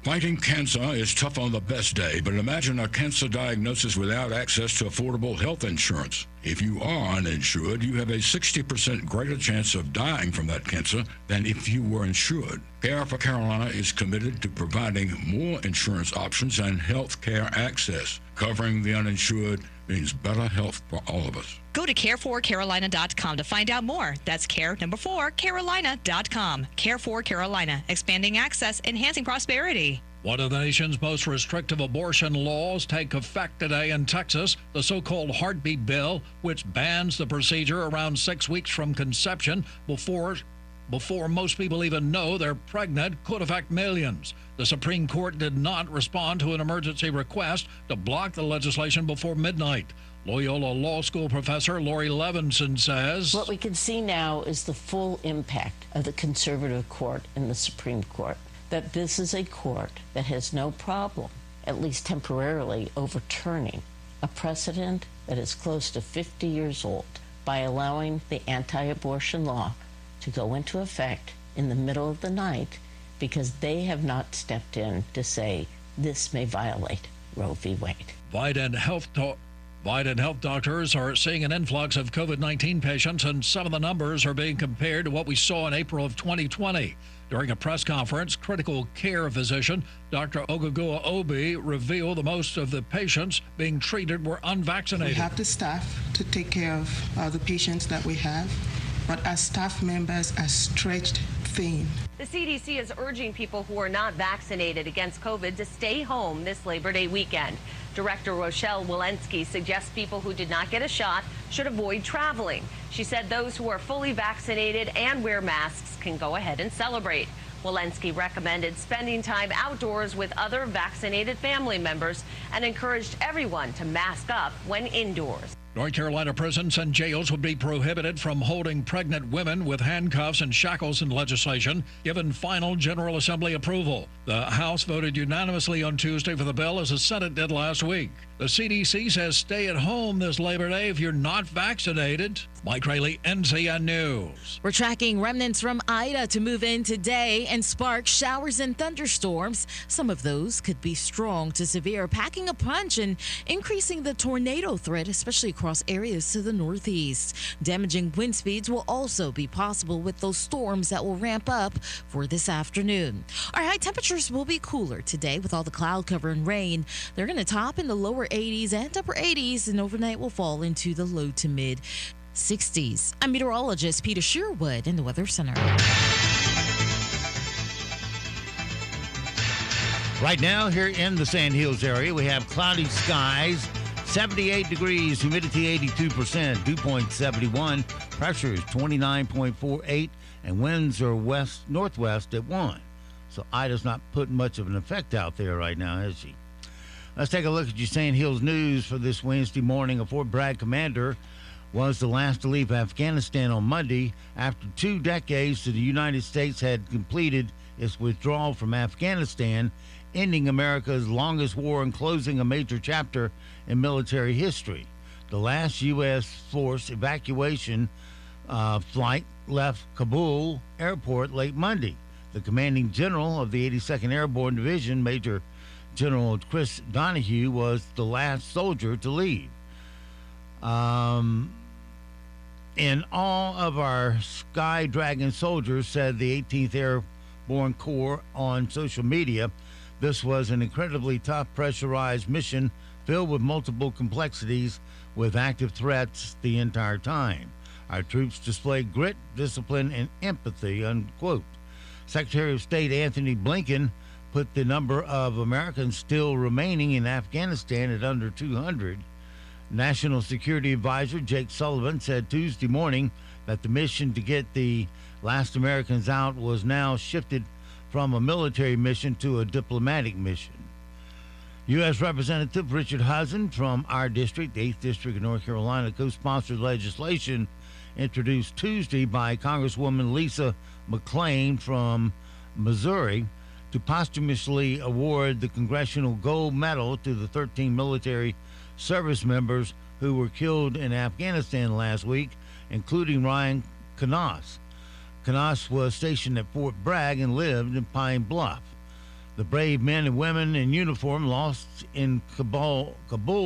Fighting cancer is tough on the best day, but imagine a cancer diagnosis without access to affordable health insurance. If you are uninsured, you have a 60% greater chance of dying from that cancer than if you were insured. Care for Carolina is committed to providing more insurance options and health care access. Covering the uninsured means better health for all of us. Go to care4carolina.com to find out more. That's care4carolina.com. Care for Carolina, expanding access, enhancing prosperity. One of the nation's most restrictive abortion laws take effect today in Texas, the so-called heartbeat bill, which bans the procedure around 6 weeks from conception before most people even know they're pregnant, could affect millions. The Supreme Court did not respond to an emergency request to block the legislation before midnight. Loyola Law School professor Lori Levinson says, what we can see now is the full impact of the conservative court in the Supreme Court, that this is a court that has no problem, at least temporarily, overturning a precedent that is close to 50 years old by allowing the anti-abortion law to go into effect in the middle of the night because they have not stepped in to say this may violate Roe v. Wade. Biden health doctors are seeing an influx of COVID-19 patients, and some of the numbers are being compared to what we saw in April of 2020. During a press conference, critical care physician Dr. Ogugua Obi revealed that most of the patients being treated were unvaccinated. We have the staff to take care of the patients that we have, but our staff members are stretched thin. The CDC is urging people who are not vaccinated against COVID to stay home this Labor Day weekend. Director Rochelle Walensky suggests people who did not get a shot should avoid traveling. She said those who are fully vaccinated and wear masks can go ahead and celebrate. Walensky recommended spending time outdoors with other vaccinated family members and encouraged everyone to mask up when indoors. North Carolina prisons and jails would be prohibited from holding pregnant women with handcuffs and shackles in legislation, given final General Assembly approval. The House voted unanimously on Tuesday for the bill, as the Senate did last week. The CDC says stay at home this Labor Day if you're not vaccinated. Mike Rayleigh, NCN News. We're tracking remnants from Ida to move in today and spark showers and thunderstorms. Some of those could be strong to severe, packing a punch and increasing the tornado threat, especially across areas to the northeast. Damaging wind speeds will also be possible with those storms that will ramp up for this afternoon. Our high temperatures will be cooler today with all the cloud cover and rain. They're going to top in the lower 80s and upper 80s, and overnight will fall into the low to mid 60s. I'm meteorologist Peter Sherwood in the Weather Center. Right now, here in the Sand Hills area, we have cloudy skies, 78 degrees, humidity 82%, dew point 71, pressure is 29.48, and winds are west-northwest at 1. So Ida's not putting much of an effect out there right now, is she? Let's take a look at your Sand Hills news for this Wednesday morning. A Fort Bragg commander was the last to leave Afghanistan on Monday after 2 decades the United States had completed its withdrawal from Afghanistan, ending America's longest war and closing a major chapter in military history. The last U.S. force evacuation flight left Kabul airport late Monday. The commanding general of the 82nd Airborne Division, Major General Chris Donahue, was the last soldier to leave. And all of our Sky Dragon soldiers, said the 18th Airborne Corps on social media. This was an incredibly tough, pressurized mission filled with multiple complexities with active threats the entire time. Our troops displayed grit, discipline, and empathy, unquote. Secretary of State Anthony Blinken put the number of Americans still remaining in Afghanistan at under 200. National Security Advisor Jake Sullivan said Tuesday morning that the mission to get the last Americans out was now shifted from a military mission to a diplomatic mission. U.S. Representative Richard Hudson from our district, the 8th District of North Carolina, co-sponsored legislation introduced Tuesday by Congresswoman Lisa McClain from Missouri to posthumously award the Congressional Gold Medal to the 13 military service members who were killed in Afghanistan last week, including Ryan Knaus. Knaus was stationed at Fort Bragg and lived in Pine Bluff. The brave men and women in uniform lost in Kabul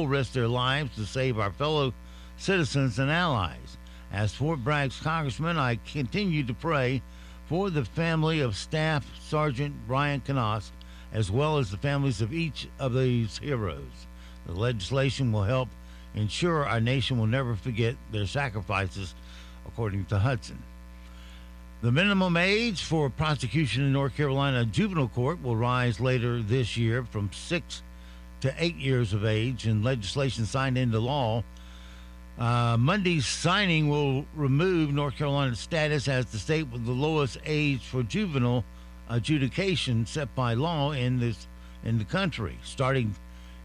risked their lives to save our fellow citizens and allies. As Fort Bragg's congressman, I continue to pray for the family of Staff Sergeant Ryan Knaus, as well as the families of each of these heroes. The legislation will help ensure our nation will never forget their sacrifices, according to Hudson. The minimum age for prosecution in North Carolina juvenile court will rise later this year from 6 to 8 years of age, and legislation signed into law. Monday's signing will remove North Carolina's status as the state with the lowest age for juvenile adjudication set by law in the country. Starting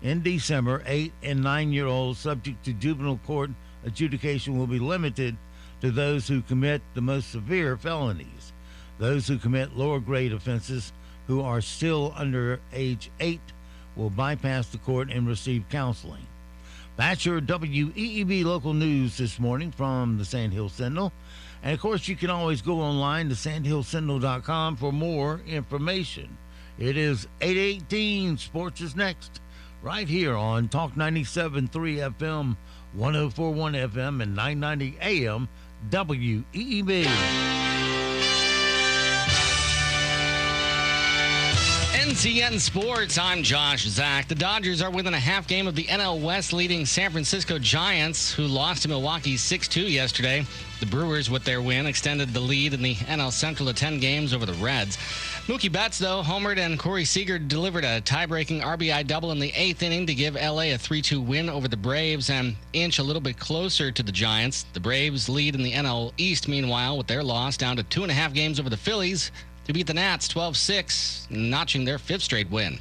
in December, 8 and 9-year-olds subject to juvenile court adjudication will be limited to those who commit the most severe felonies. Those who commit lower grade offenses who are still under age 8 will bypass the court and receive counseling. That's your WEEB local news this morning from the Sand Hill Sentinel. And, of course, you can always go online to sandhillsentinel.com for more information. It is 8:18. Sports is next, right here on Talk 97.3 FM, 104.1 FM, and 990 AM, WEEB. NCN Sports, I'm Josh Zach. The Dodgers are within a half game of the NL West leading San Francisco Giants, who lost to Milwaukee 6-2 yesterday. The Brewers, with their win, extended the lead in the NL Central to 10 games over the Reds. Mookie Betts, though, homered, and Corey Seager delivered a tie-breaking RBI double in the 8th inning to give LA a 3-2 win over the Braves and inch a little bit closer to the Giants. The Braves lead in the NL East, meanwhile, with their loss down to 2.5 games over the Phillies to beat the Nats 12-6, notching their 5th straight win.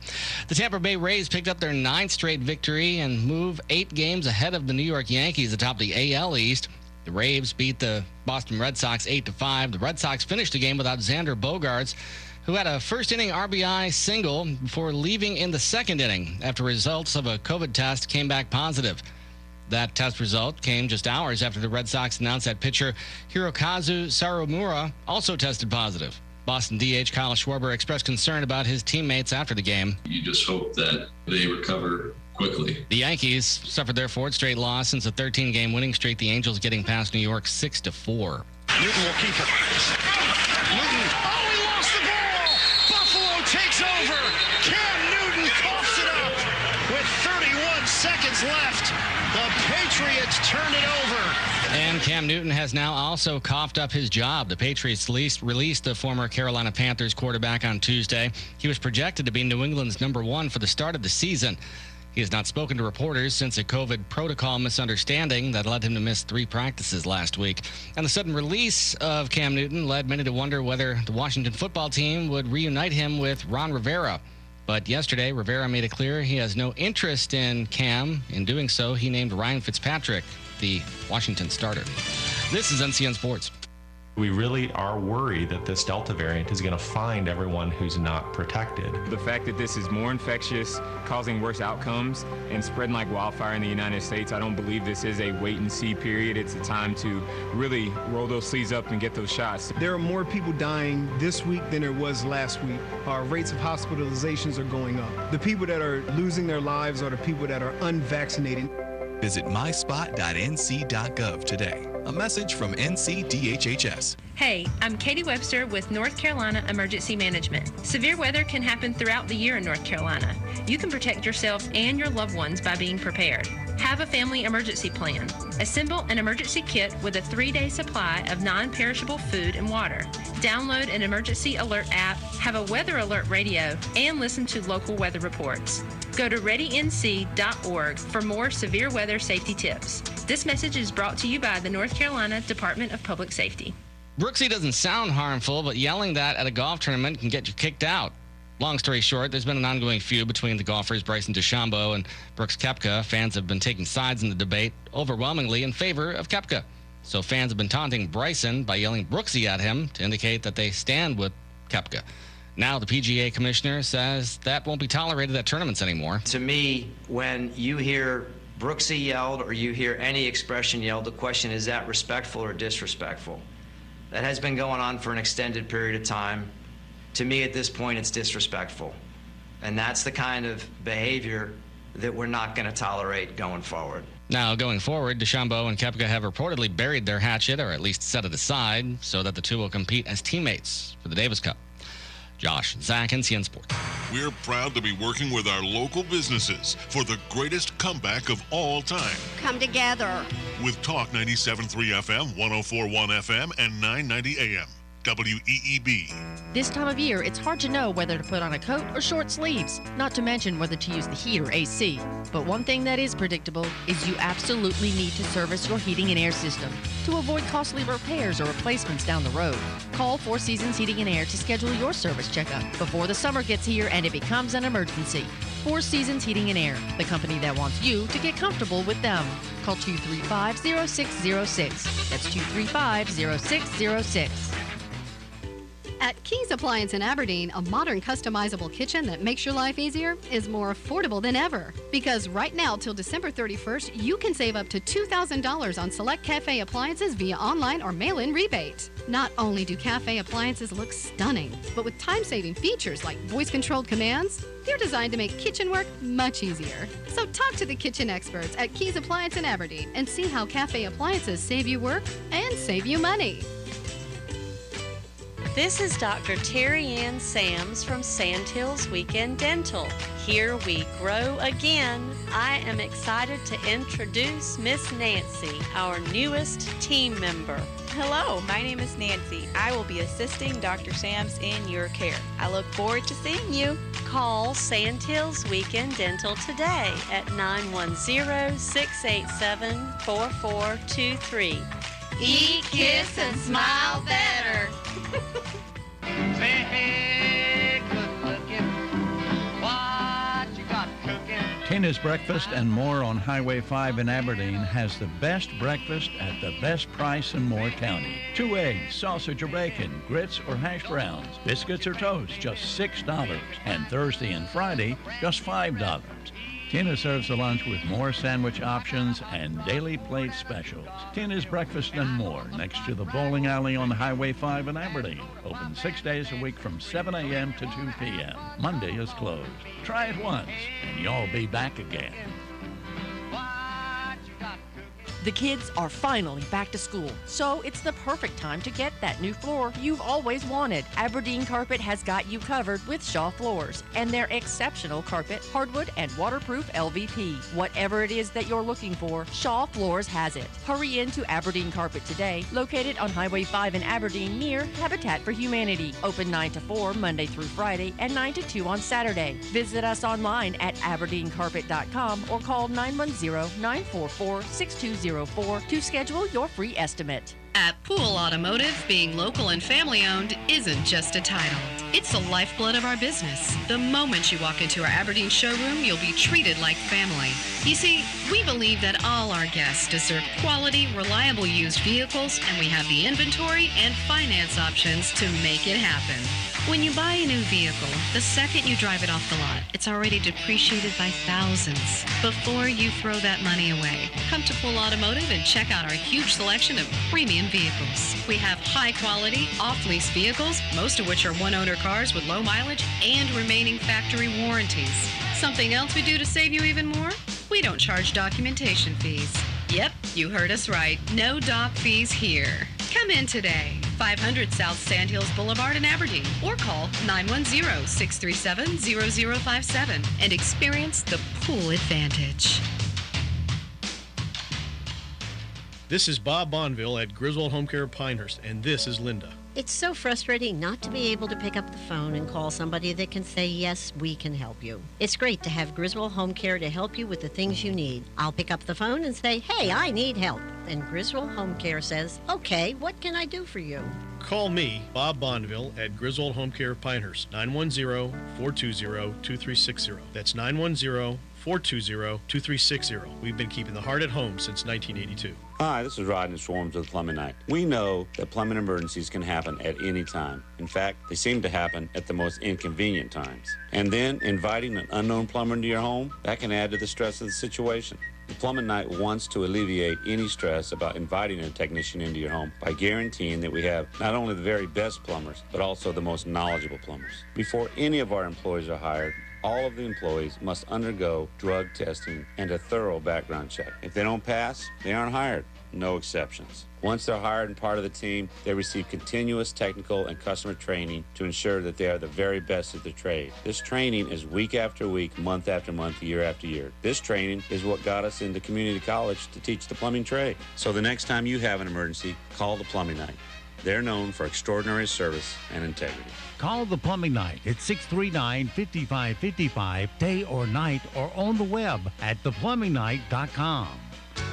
The Tampa Bay Rays picked up their 9th straight victory and move 8 games ahead of the New York Yankees atop the AL East. The Rays beat the Boston Red Sox 8-5. The Red Sox finished the game without Xander Bogaerts, who had a first-inning RBI single before leaving in the 2nd inning after results of a COVID test came back positive. That test result came just hours after the Red Sox announced that pitcher Hirokazu Sarumura also tested positive. Boston DH Kyle Schwarber expressed concern about his teammates after the game. You just hope that they recover quickly. The Yankees suffered their 4th straight loss since a 13-game winning streak, the Angels getting past New York 6-4. Newton will keep it. Newton. Oh, he lost the ball! Buffalo takes over. Cam Newton coughs it up with 31 seconds left. The Patriots turn it over. And Cam Newton has now also coughed up his job. The Patriots released the former Carolina Panthers quarterback on Tuesday. He was projected to be New England's #1 for the start of the season. He has not spoken to reporters since a COVID protocol misunderstanding that led him to miss 3 practices last week. And the sudden release of Cam Newton led many to wonder whether the Washington football team would reunite him with Ron Rivera. But yesterday, Rivera made it clear he has no interest in Cam. In doing so, he named Ryan Fitzpatrick the Washington starter. This is NCN Sports. We really are worried that this Delta variant is going to find everyone who's not protected. The fact that this is more infectious, causing worse outcomes, and spreading like wildfire in the United States, I don't believe this is a wait-and-see period. It's a time to really roll those sleeves up and get those shots. There are more people dying this week than there was last week. Our rates of hospitalizations are going up. The people that are losing their lives are the people that are unvaccinated. Visit myspot.nc.gov today. A message from NCDHHS. Hey, I'm Katie Webster with North Carolina Emergency Management. Severe weather can happen throughout the year in North Carolina. You can protect yourself and your loved ones by being prepared. Have a family emergency plan. Assemble an emergency kit with a 3-day supply of non-perishable food and water. Download an emergency alert app, have a weather alert radio, and listen to local weather reports. Go to readync.org for more severe weather safety tips. This message is brought to you by the North Carolina Department of Public Safety. Brooksy doesn't sound harmful, but yelling that at a golf tournament can get you kicked out. Long story short, there's been an ongoing feud between the golfers Bryson DeChambeau and Brooks Koepka. Fans have been taking sides in the debate, overwhelmingly in favor of Koepka. So fans have been taunting Bryson by yelling Brooksy at him to indicate that they stand with Koepka. Now the PGA commissioner says that won't be tolerated at tournaments anymore. To me, when you hear Brooksy yelled or you hear any expression yelled, the question is that respectful or disrespectful? That has been going on for an extended period of time. To me, at this point, it's disrespectful. And that's the kind of behavior that we're not going to tolerate going forward. Now, going forward, DeChambeau and Koepka have reportedly buried their hatchet, or at least set it aside, so that the two will compete as teammates for the Davis Cup. Josh, Zach, NCN Sports. We're proud to be working with our local businesses for the greatest comeback of all time. Come together. With Talk 97.3 FM, 104.1 FM, and 990 AM. WEEB. This time of year, it's hard to know whether to put on a coat or short sleeves, not to mention whether to use the heat or AC. But one thing that is predictable is you absolutely need to service your heating and air system to avoid costly repairs or replacements down the road. Call Four Seasons Heating and Air to schedule your service checkup before the summer gets here and it becomes an emergency. Four Seasons Heating and Air, the company that wants you to get comfortable with them. Call 235-0606. That's 235-0606. At Keys Appliance in Aberdeen, a modern customizable kitchen that makes your life easier is more affordable than ever. Because right now till December 31st, you can save up to $2,000 on select cafe appliances via online or mail-in rebate. Not only do cafe appliances look stunning, but with time-saving features like voice-controlled commands, they're designed to make kitchen work much easier. So talk to the kitchen experts at Keys Appliance in Aberdeen and see how cafe appliances save you work and save you money. This is Dr. Terry Ann Sams from Sandhills Weekend Dental. Here we grow again. I am excited to introduce Miss Nancy, our newest team member. Hello, my name is Nancy. I will be assisting Dr. Sams in your care. I look forward to seeing you. Call Sandhills Weekend Dental today at 910-687-4423. Eat, kiss, and smile better. Say, hey, good looking. What you got cooking? Tina's Breakfast and More on Highway 5 in Aberdeen has the best breakfast at the best price in Moore County. 2 eggs, sausage or bacon, grits or hash browns, biscuits or toast, just $6. And Thursday and Friday, just $5. Tina serves the lunch with more sandwich options and daily plate specials. Tina's Breakfast and More, next to the bowling alley on Highway 5 in Aberdeen. Open 6 days a week from 7 a.m. to 2 p.m. Monday is closed. Try it once, and you'll be back again. The kids are finally back to school, so it's the perfect time to get that new floor you've always wanted. Aberdeen Carpet has got you covered with Shaw floors and their exceptional carpet, hardwood, and waterproof LVP. Whatever it is that you're looking for, Shaw Floors has it. Hurry into Aberdeen Carpet today, located on Highway 5 in Aberdeen near Habitat for Humanity. Open 9 to 4 Monday through Friday and 9 to 2 on Saturday. Visit us online at aberdeencarpet.com or call 910-944-6204 to schedule your free estimate. At Pool Automotive, being local and family-owned isn't just a title. It's the lifeblood of our business. The moment you walk into our Aberdeen showroom, you'll be treated like family. You see, we believe that all our guests deserve quality, reliable used vehicles, and we have the inventory and finance options to make it happen. When you buy a new vehicle, the second you drive it off the lot, it's already depreciated by thousands. Before you throw that money away, come to Pool Automotive and check out our huge selection of premium vehicles. We have high-quality, off-lease vehicles, most of which are one-owner cars with low mileage and remaining factory warranties. Something else we do to save you even more? We don't charge documentation fees. Yep, you heard us right. No doc fees here. Come in today, 500 South Sandhills Boulevard in Aberdeen, or call 910-637-0057 and experience the pool advantage. This is Bob Bonville at Griswold Home Care of Pinehurst, and this is Linda. It's so frustrating not to be able to pick up the phone and call somebody that can say, yes, we can help you. It's great to have Griswold Home Care to help you with the things you need. I'll pick up the phone and say, hey, I need help. And Griswold Home Care says, okay, what can I do for you? Call me, Bob Bonville, at Griswold Home Care of Pinehurst, 910-420-2360. That's 910-420-2360. We've been keeping the heart at home since 1982. Hi, this is Rodney Swarms with Plumbing Night. We know that plumbing emergencies can happen at any time. In fact, they seem to happen at the most inconvenient times. And then inviting an unknown plumber into your home, that can add to the stress of the situation. The Plumbing Night wants to alleviate any stress about inviting a technician into your home by guaranteeing that we have not only the very best plumbers, but also the most knowledgeable plumbers. Before any of our employees are hired, all of the employees must undergo drug testing and a thorough background check. If they don't pass, they aren't hired. No exceptions. Once they're hired and part of the team, they receive continuous technical and customer training to ensure that they are the very best at their trade. This training is week after week, month after month, year after year. This training is what got us into community college to teach the plumbing trade. So the next time you have an emergency, call the Plumbing Night. They're known for extraordinary service and integrity. Call the Plumbing Night at 639-5555, day or night, or on the web at theplumbingnight.com.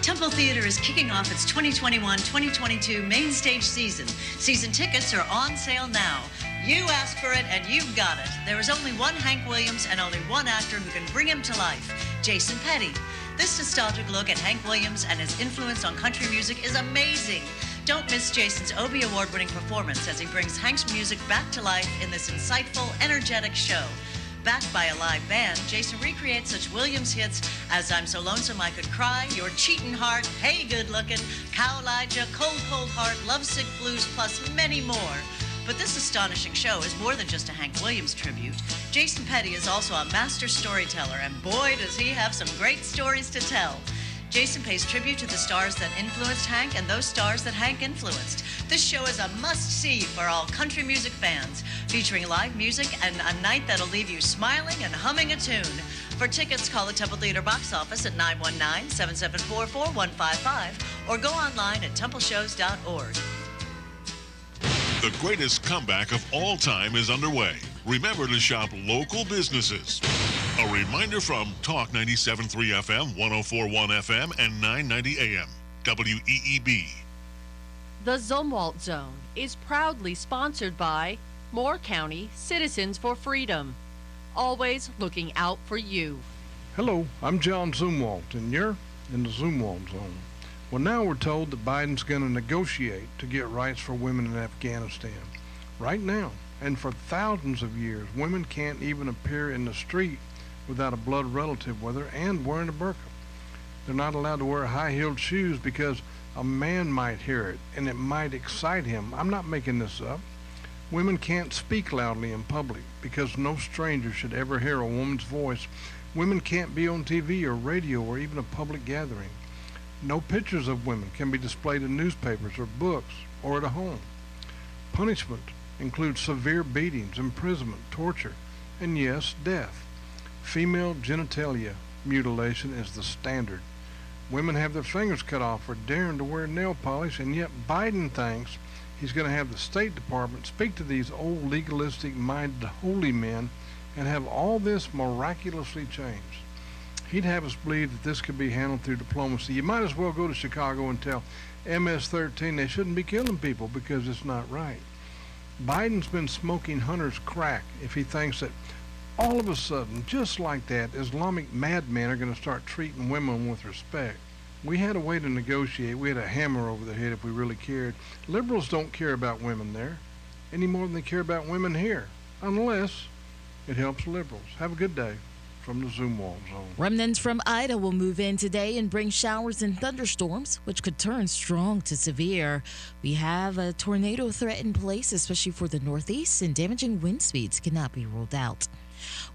Temple Theater is kicking off its 2021-2022 main stage season. Season tickets are on sale now. You asked for it and you got it. There is only one Hank Williams and only one actor who can bring him to life, Jason Petty. This nostalgic look at Hank Williams and his influence on country music is amazing. Don't miss Jason's Obie Award-winning performance as he brings Hank's music back to life in this insightful, energetic show. Backed by a live band, Jason recreates such Williams hits as I'm So Lonesome I Could Cry, Your Cheatin' Heart, Hey Good Lookin', Cow Elijah, Cold Cold Heart, Lovesick Blues, plus many more. But this astonishing show is more than just a Hank Williams tribute. Jason Petty is also a master storyteller, and boy, does he have some great stories to tell. Jason pays tribute to the stars that influenced Hank and those stars that Hank influenced. This show is a must-see for all country music fans, featuring live music and a night that'll leave you smiling and humming a tune. For tickets, call the Temple Theater box office at 919-774-4155 or go online at templeshows.org. The greatest comeback of all time is underway. Remember to shop local businesses. A reminder from Talk 97.3 FM, 104.1 FM, and 990 AM, WEEB. The Zumwalt Zone is proudly sponsored by Moore County Citizens for Freedom. Always looking out for you. Hello, I'm John Zumwalt, and you're in the Zumwalt Zone. Well, now we're told that Biden's going to negotiate to get rights for women in Afghanistan. Right now, and for thousands of years, women can't even appear in the street without a blood relative with her and wearing a burqa. They're not allowed to wear high-heeled shoes because a man might hear it and it might excite him. I'm not making this up. Women can't speak loudly in public because no stranger should ever hear a woman's voice. Women can't be on TV or radio or even a public gathering. No pictures of women can be displayed in newspapers or books or at a home. Punishment includes severe beatings, imprisonment, torture, and yes, death. Female genitalia mutilation is the standard. Women have their fingers cut off for daring to wear nail polish, and yet Biden thinks he's going to have the State Department speak to these old legalistic-minded holy men and have all this miraculously changed. He'd have us believe that this could be handled through diplomacy. You might as well go to Chicago and tell MS-13 they shouldn't be killing people because it's not right. Biden's been smoking Hunter's crack if he thinks that all of a sudden, just like that, Islamic madmen are going to start treating women with respect. We had a way to negotiate. We had a hammer over their head if we really cared. Liberals don't care about women there any more than they care about women here, unless it helps liberals. Have a good day. From the Zumwalt Zone. Remnants from Ida will move in today and bring showers and thunderstorms, which could turn strong to severe. We have a tornado threat in place, especially for the northeast, and damaging wind speeds cannot be ruled out.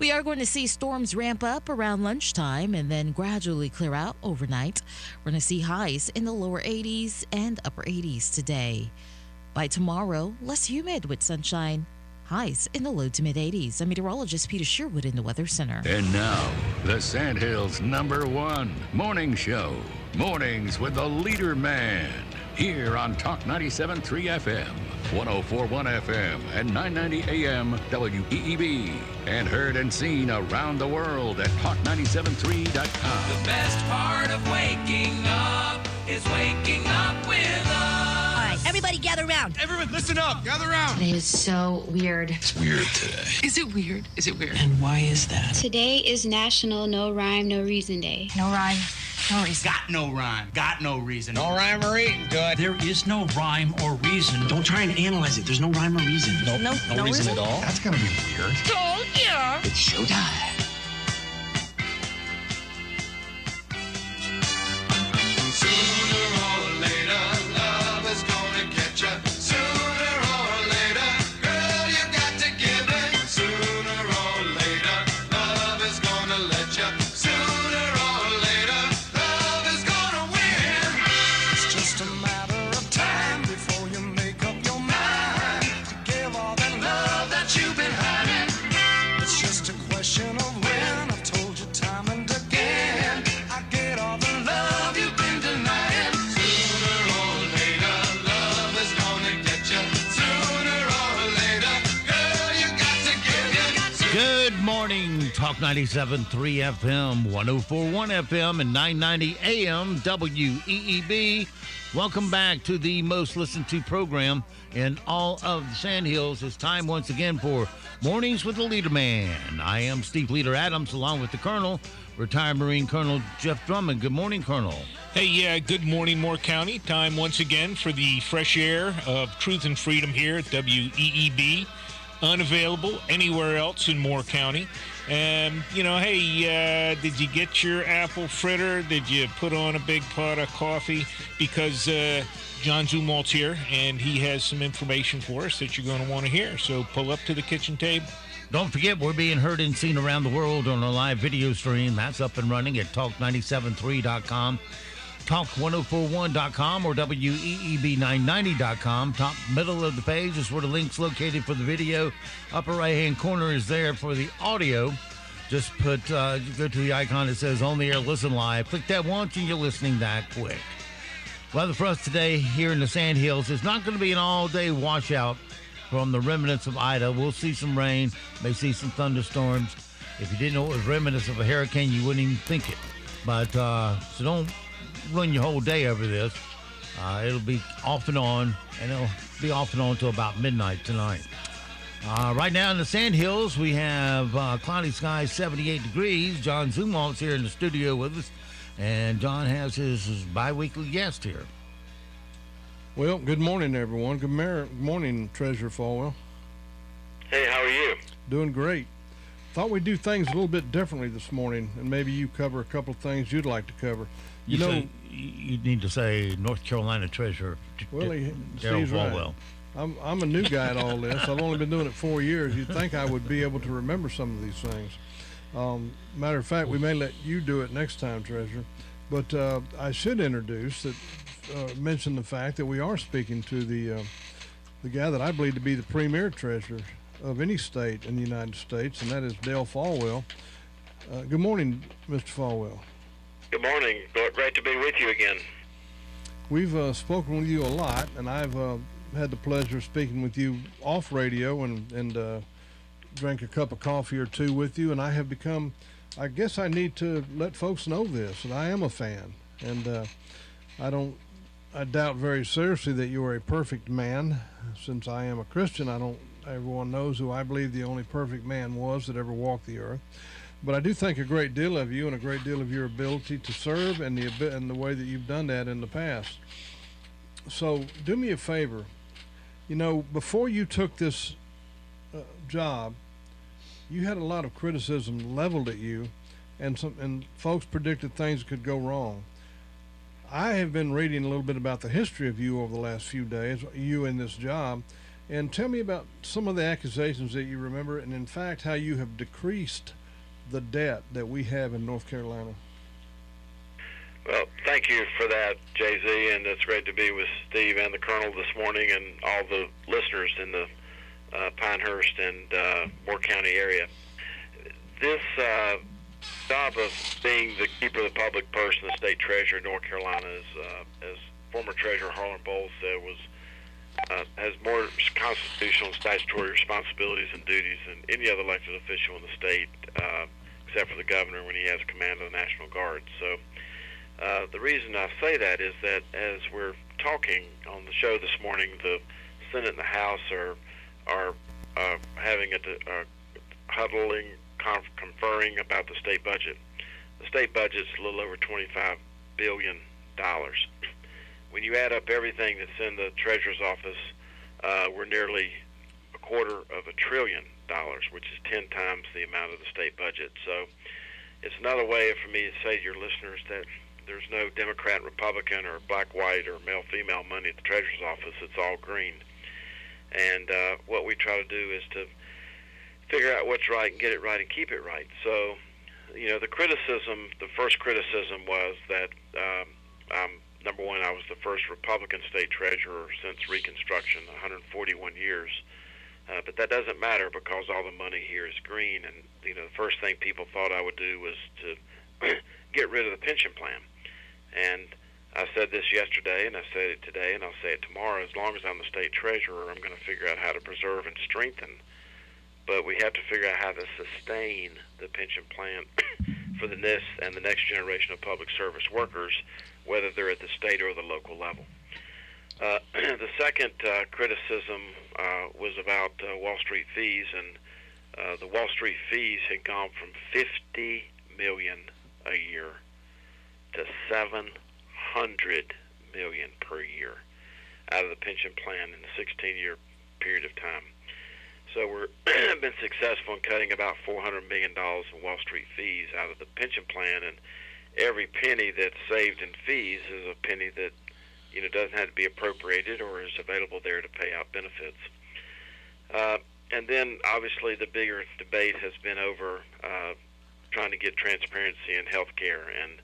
We are going to see storms ramp up around lunchtime and then gradually clear out overnight. We're going to see highs in the lower 80s and upper 80s today. By tomorrow, less humid with sunshine. Highs in the low to mid 80s. I'm meteorologist Peter Sherwood in the Weather Center. And now, the Sandhills' #1 morning show. Mornings with the LeaderMan. Here on Talk 97.3 FM, 104.1 FM, and 990 AM WEEB. And heard and seen around the world at talk973.com. The best part of waking up is waking up with us. Everybody gather around. Everyone listen up. Gather around. Today is so weird. It's weird today. Is it weird? Is it weird? And why is that? Today is National No Rhyme, No Reason Day. No rhyme, no reason. Got no rhyme. Got no reason. No rhyme or reason. Good. There is no rhyme or reason. Don't try and analyze it. There's no rhyme or reason. No reason at all? That's gonna be weird. Told ya. It's showtime. Talk 97.3 FM, 104.1 FM, and 990 AM WEEB. Welcome back to the most listened to program in all of the Sandhills. It's time once again for Mornings with the LeaderMan. I am Steve Leader Adams, along with the Colonel, retired Marine Colonel Jeff Drummond. Good morning, Colonel. Hey, good morning, Moore County. Time once again for the fresh air of truth and freedom here at WEEB. Unavailable anywhere else in Moore County. And, hey, did you get your apple fritter? Did you put on a big pot of coffee? Because John Zumwalt's here, and he has some information for us that you're going to want to hear. So pull up to the kitchen table. Don't forget, we're being heard and seen around the world on a live video stream. That's up and running at talk973.com. talk1041.com or weeb990.com. Top middle of the page is where the link's located for the video. Upper right-hand corner is there for the audio. Just go to the icon that says on the air, listen live. Click that once and you're listening that quick. Weather for us today here in the Sandhills is not going to be an all-day washout from the remnants of Ida. We'll see some rain, may see some thunderstorms. If you didn't know it was remnants of a hurricane, you wouldn't even think it. But so don't run your whole day over this. It'll be off and on, and it'll be off and on until about midnight tonight. Right now in the Sandhills, we have cloudy skies, 78 degrees. John Zumwalt's here in the studio with us, and John has his bi-weekly guest here. Well, good morning, everyone. Good morning, Treasurer Falwell. Hey, how are you? Doing great. Thought we'd do things a little bit differently this morning, and maybe you cover a couple of things you'd like to cover. You need to say North Carolina Treasurer. Well, Darryl Steve's right. Falwell. I'm a new guy at all this. I've only been doing it 4 years. You'd think I would be able to remember some of these things. Matter of fact, we may let you do it next time, Treasurer. But I should mention the fact that we are speaking to the guy that I believe to be the premier treasurer of any state in the United States, and that is Dale Falwell. Good morning, Mr. Falwell. Good morning. Great to be with you again. We've spoken with you a lot, and I've had the pleasure of speaking with you off radio and drank a cup of coffee or two with you, and I have become, I guess I need to let folks know this, that I am a fan, and I doubt very seriously that you are a perfect man. Since I am a Christian, everyone knows who I believe the only perfect man was that ever walked the earth. But I do think a great deal of you and a great deal of your ability to serve and the way that you've done that in the past. So do me a favor. Before you took this job, you had a lot of criticism leveled at you, and folks predicted things could go wrong. I have been reading a little bit about the history of you over the last few days, you in this job, and tell me about some of the accusations that you remember, and in fact how you have decreased the debt that we have in North Carolina. Well, thank you for that, JZ, and it's great to be with Steve and the Colonel this morning and all the listeners in the Pinehurst and Moore County area. This job of being the keeper of the public purse and the state treasurer in North Carolina, as former Treasurer Harlan Bowles said, has more constitutional and statutory responsibilities and duties than any other elected official in the state, except for the governor when he has command of the National Guard. So the reason I say that is that as we're talking on the show this morning, the Senate and the House are having a huddling, conferring about the state budget. The state budget's a little over $25 billion. When you add up everything that's in the Treasurer's office, we're nearly $250 billion, which is 10 times the amount of the state budget. So it's another way for me to say to your listeners that there's no Democrat, Republican, or black-white, or male-female money at the Treasurer's office. It's all green. And what we try to do is to figure out what's right and get it right and keep it right. So, the first criticism was that number one, I was the first Republican state treasurer since Reconstruction, 141 years. But that doesn't matter because all the money here is green. And, the first thing people thought I would do was to get rid of the pension plan. And I said this yesterday, and I said it today, and I'll say it tomorrow. As long as I'm the state treasurer, I'm going to figure out how to preserve and strengthen. But we have to figure out how to sustain the pension plan for this and the next generation of public service workers, whether they're at the state or the local level. The second criticism was about Wall Street fees, and the Wall Street fees had gone from $50 million a year to $700 $400 million per year out of the pension plan in a 16-year period of time. So we're been successful in cutting about $400 million in Wall Street fees out of the pension plan, and every penny that's saved in fees is a penny that doesn't have to be appropriated or is available there to pay out benefits. And then obviously the bigger debate has been over trying to get transparency in health care, and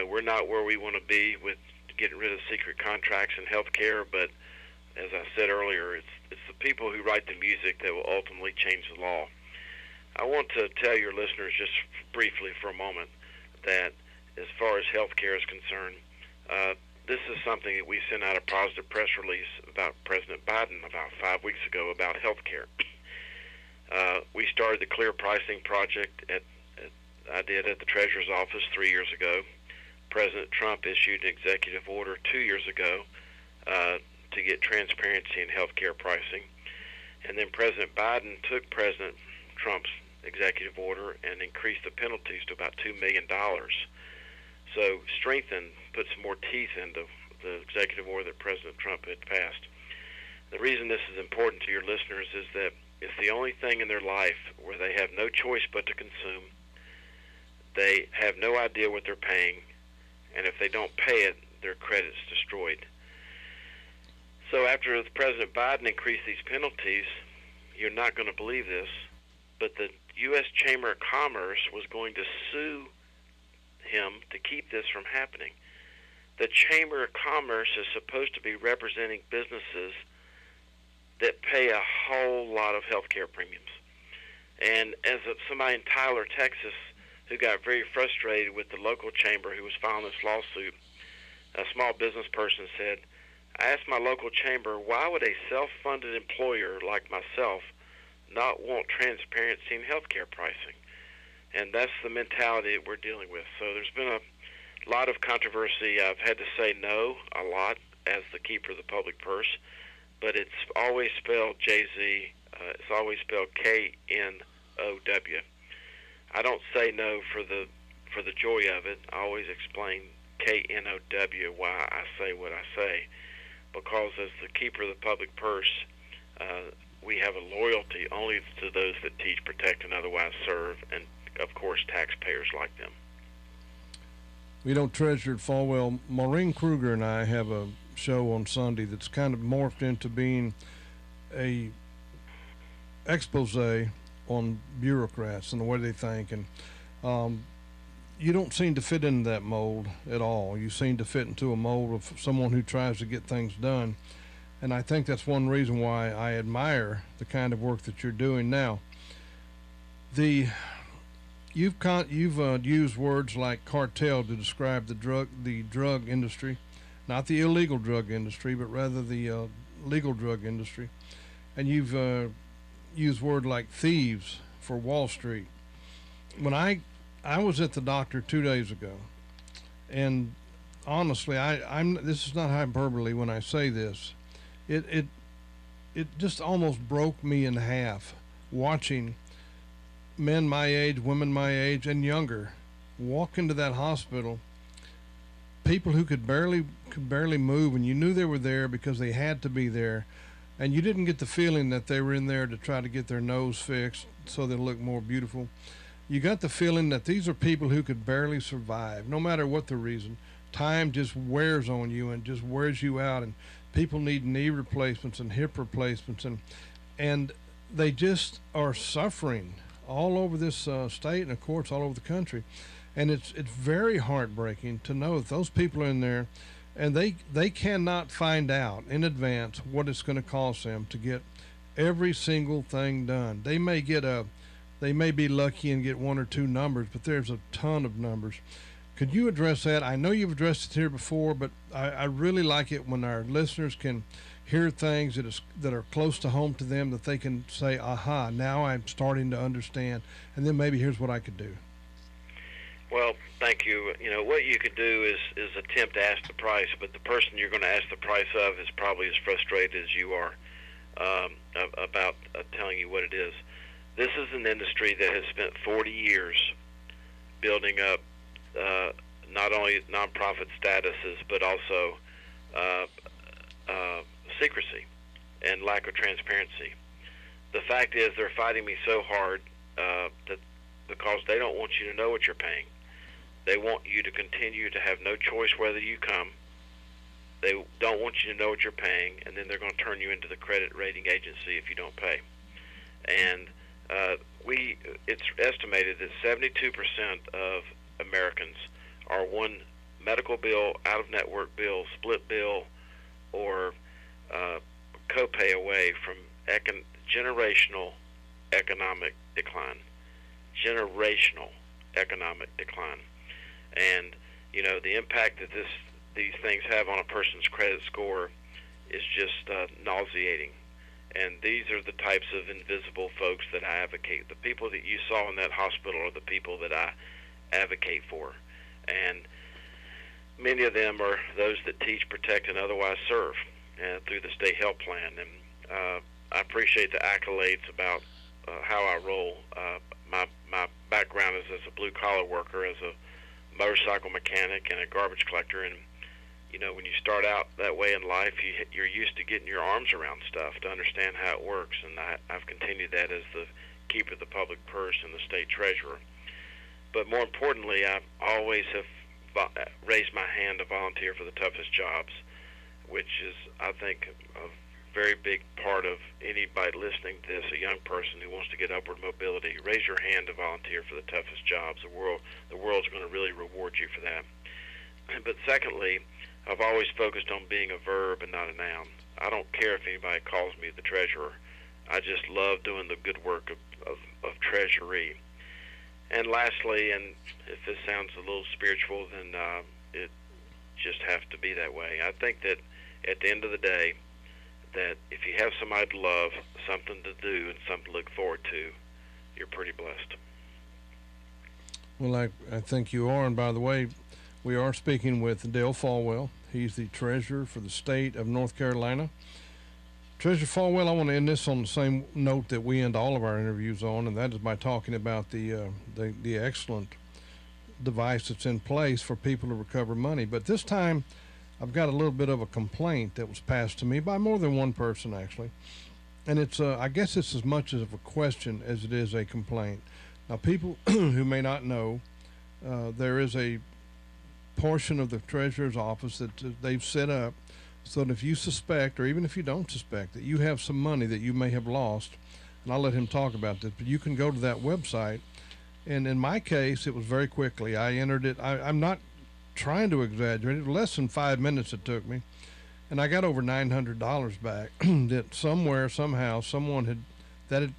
we're not where we want to be with getting rid of secret contracts in health care, but as I said earlier, it's the people who write the music that will ultimately change the law. I want to tell your listeners just briefly for a moment that as far as health care is concerned, this is something that we sent out a positive press release about President Biden about 5 weeks ago about health care. We started the Clear Pricing Project I did at the Treasurer's Office 3 years ago. President Trump issued an executive order 2 years ago to get transparency in health care pricing. And then President Biden took President Trump's executive order and increased the penalties to about $2 million. So strengthened, put some more teeth into the executive order that President Trump had passed. The reason this is important to your listeners is that it's the only thing in their life where they have no choice but to consume. They have no idea what they're paying, and if they don't pay it, their credit's destroyed. So after President Biden increased these penalties, you're not going to believe this, but the U.S. Chamber of Commerce was going to sue him to keep this from happening. The Chamber of Commerce is supposed to be representing businesses that pay a whole lot of health care premiums. And as somebody in Tyler, Texas, who got very frustrated with the local chamber who was filing this lawsuit, a small business person said, I asked my local chamber, why would a self-funded employer like myself not want transparency in health care pricing? And that's the mentality that we're dealing with. So there's been a lot of controversy. I've had to say no a lot as the keeper of the public purse, but it's always spelled Jay-Z. It's always spelled K-N-O-W. I don't say no for the joy of it. I always explain K-N-O-W why I say what I say, because as the keeper of the public purse, we have a loyalty only to those that teach, protect, and otherwise serve, and of course taxpayers like them. We don't treasure it fall well. Maureen Kruger and I have a show on Sunday that's kind of morphed into being a expose on bureaucrats and the way they think, and you don't seem to fit into that mold at all. You seem to fit into a mold of someone who tries to get things done, and I think that's one reason why I admire the kind of work that you're doing now. You've used words like cartel to describe the drug industry, not the illegal drug industry, but rather the legal drug industry, and you've used words like thieves for Wall Street. When I was at the doctor 2 days ago, and honestly, this is not hyperbole when I say this. It just almost broke me in half watching men my age, women my age, and younger walk into that hospital. People who could barely move, and you knew they were there because they had to be there, and you didn't get the feeling that they were in there to try to get their nose fixed so they look more beautiful. You got the feeling that these are people who could barely survive, no matter what the reason. Time just wears on you and just wears you out, and people need knee replacements and hip replacements, and they just are suffering all over this state and of course all over the country. And it's very heartbreaking to know that those people are in there and they cannot find out in advance what it's going to cost them to get every single thing done. They may be lucky and get one or two numbers, but there's a ton of numbers. Could you address that? I know you've addressed it here before, but I really like it when our listeners can hear things that are close to home to them, that they can say, aha, now I'm starting to understand, and then maybe here's what I could do. Well, thank you. You know, what you could do is attempt to ask the price, but the person you're going to ask the price of is probably as frustrated as you are about telling you what it is. This is an industry that has spent 40 years building up not only nonprofit statuses, but also secrecy and lack of transparency. The fact is, they're fighting me so hard that because they don't want you to know what you're paying. They want you to continue to have no choice whether you come. They don't want you to know what you're paying, and then they're going to turn you into the credit rating agency if you don't pay. And it's estimated that 72% of Americans are one medical bill, out-of-network bill, split bill, or copay away from generational economic decline. Generational economic decline. And, you know, the impact that these things have on a person's credit score is just nauseating. And these are the types of invisible folks that I advocate. The people that you saw in that hospital are the people that I advocate for. And many of them are those that teach, protect, and otherwise serve through the state health plan. And I appreciate the accolades about how I roll. My background is as a blue-collar worker, as a motorcycle mechanic and a garbage collector. And, you know, when you start out that way in life, you're used to getting your arms around stuff to understand how it works. And I've continued that as the keeper of the public purse and the state treasurer. But more importantly, I always have raised my hand to volunteer for the toughest jobs, which is, I think, a very big part of anybody listening to this, a young person who wants to get upward mobility. Raise your hand to volunteer for the toughest jobs. The world's going to really reward you for that. But secondly, I've always focused on being a verb and not a noun. I don't care if anybody calls me the treasurer. I just love doing the good work of treasury. And lastly, and if this sounds a little spiritual, then it just has to be that way. I think that at the end of the day, that if you have somebody to love, something to do, and something to look forward to, you're pretty blessed. Well, I think you are. And by the way, we are speaking with Dale Falwell. He's the treasurer for the state of North Carolina. Treasurer Falwell, I want to end this on the same note that we end all of our interviews on, and that is by talking about the excellent device that's in place for people to recover money. But this time, I've got a little bit of a complaint that was passed to me by more than one person, actually. And it's, I guess it's as much of a question as it is a complaint. Now, people who may not know, there is a portion of the treasurer's office that they've set up so that if you suspect, or even if you don't suspect, that you have some money that you may have lost, and I'll let him talk about this, but you can go to that website. And in my case, it was very quickly. I entered it. I'm not trying to exaggerate. It was less than 5 minutes it took me, and I got over $900 back. That somewhere, somehow, someone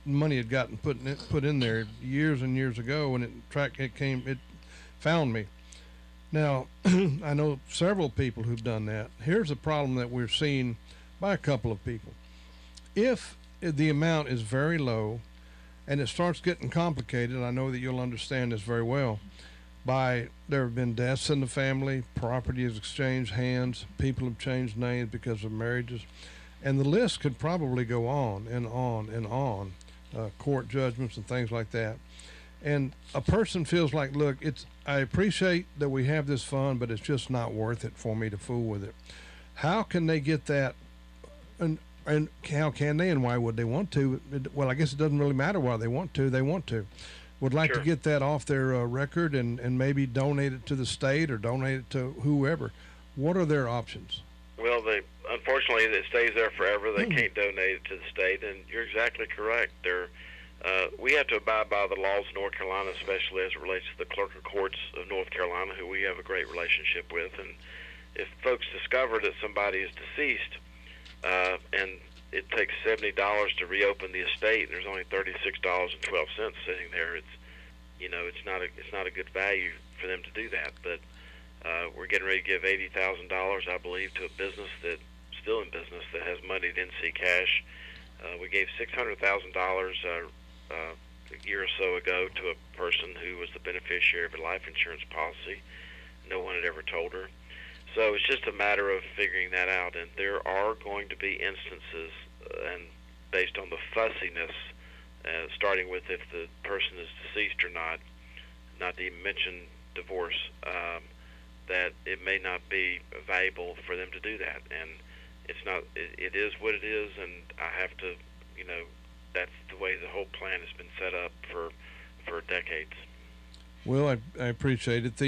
money had gotten put in there years and years ago, and it found me. Now, I know several people who've done that. Here's a problem that we're seeing by a couple of people. If the amount is very low and it starts getting complicated, I know that you'll understand this very well. There have been deaths in the family, property has exchanged hands, people have changed names because of marriages, and the list could probably go on and on and on, court judgments and things like that. And a person feels like, look, I appreciate that we have this fund, but it's just not worth it for me to fool with it. How can they get that, and how can they, and why would they want to? Well, I guess it doesn't really matter why they want to. They want to. Would like to get that off their record and maybe donate it to the state or donate it to whoever. What are their options? Well, unfortunately, it stays there forever. They can't donate it to the state, and you're exactly correct. We have to abide by the laws of North Carolina, especially as it relates to the clerk of courts of North Carolina, who we have a great relationship with. And if folks discover that somebody is deceased, and it takes $70 to reopen the estate, and there's only $36.12 sitting there, it's not a good value for them to do that. But we're getting ready to give $80,000, I believe, to a business that's still in business that has money at NC Cash. We gave $600,000 a year or so ago to a person who was the beneficiary of a life insurance policy. No one had ever told her. So it's just a matter of figuring that out. And there are going to be instances, and based on the fussiness, starting with if the person is deceased or not to even mention divorce, that it may not be valuable for them to do that. And it's not. It is what it is, and I have to, that's the way the whole plan has been set up for decades. Well, I appreciate it.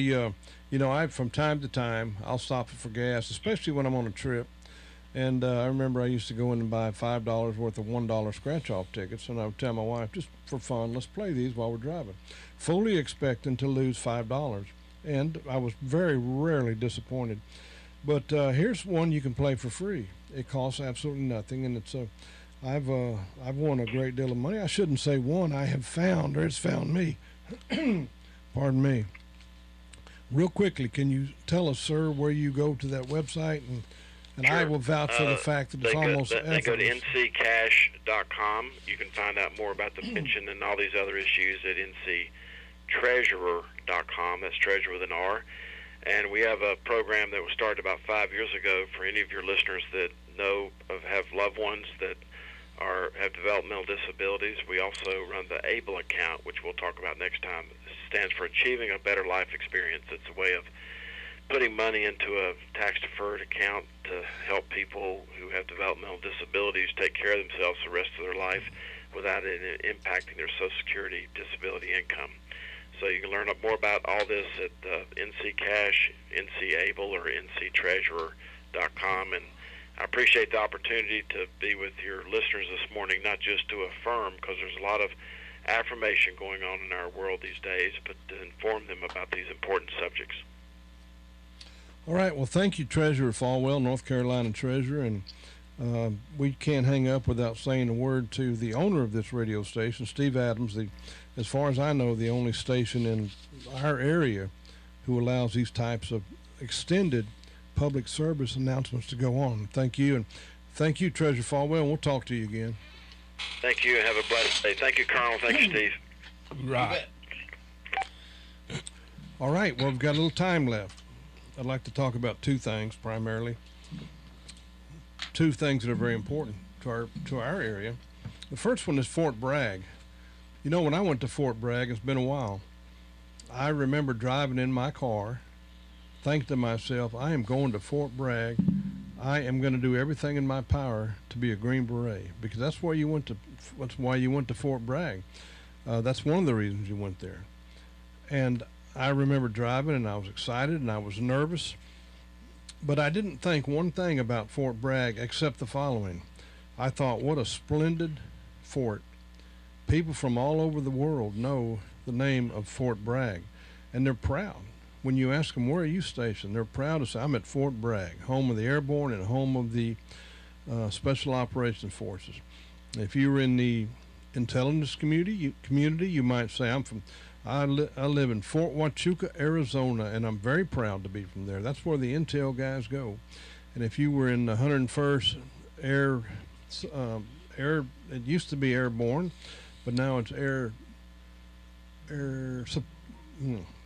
I from time to time I'll stop for gas, especially when I'm on a trip. And I remember I used to go in and buy $5 worth of $1 scratch-off tickets, and I would tell my wife, just for fun, let's play these while we're driving, fully expecting to lose $5. And I was very rarely disappointed. But here's one you can play for free. It costs absolutely nothing, and it's I've won a great deal of money. I shouldn't say won. I have found, or it's found me. Pardon me. Real quickly, can you tell us, sir, where you go to that website, and Sure. I will vouch for the fact that it's almost They go to effortless. nccash.com. You can find out more about the pension and all these other issues at nctreasurer.com. That's treasure with an R. And we have a program that was started about 5 years ago for any of your listeners that have loved ones that have developmental disabilities. We also run the ABLE account, which we'll talk about next time. It stands for Achieving a Better Life Experience. It's a way of putting money into a tax-deferred account to help people who have developmental disabilities take care of themselves the rest of their life without it impacting their Social Security disability income. So you can learn more about all this at NCCash, NCABLE, or NCTreasurer.com. And I appreciate the opportunity to be with your listeners this morning, not just to affirm, because there's a lot of affirmation going on in our world these days, but to inform them about these important subjects. All right. Well, thank you, Treasurer Falwell, North Carolina Treasurer. And we can't hang up without saying a word to the owner of this radio station, Steve Adams, as far as I know, the only station in our area who allows these types of extended public service announcements to go on. Thank you. And thank you, Treasurer Falwell. And we'll talk to you again. Thank you, and have a blessed day. Thank you, Colonel. Thank you, Steve. Right. All right. Well, we've got a little time left. I'd like to talk about two things primarily. Two things that are very important to our area. The first one is Fort Bragg. When I went to Fort Bragg, it's been a while. I remember driving in my car, thinking to myself, I am going to Fort Bragg. I am going to do everything in my power to be a Green Beret, because that's why you went to Fort Bragg. That's one of the reasons you went there. And I remember driving, and I was excited, and I was nervous, but I didn't think one thing about Fort Bragg except the following. I thought, what a splendid fort. People from all over the world know the name of Fort Bragg, and they're proud. When you ask them, where are you stationed, they're proud to say, I'm at Fort Bragg, home of the Airborne and home of the Special Operations Forces. If you were in the intelligence community, you might say, I live in Fort Huachuca, Arizona, and I'm very proud to be from there. That's where the intel guys go. And if you were in the 101st Air, it used to be Airborne, but now it's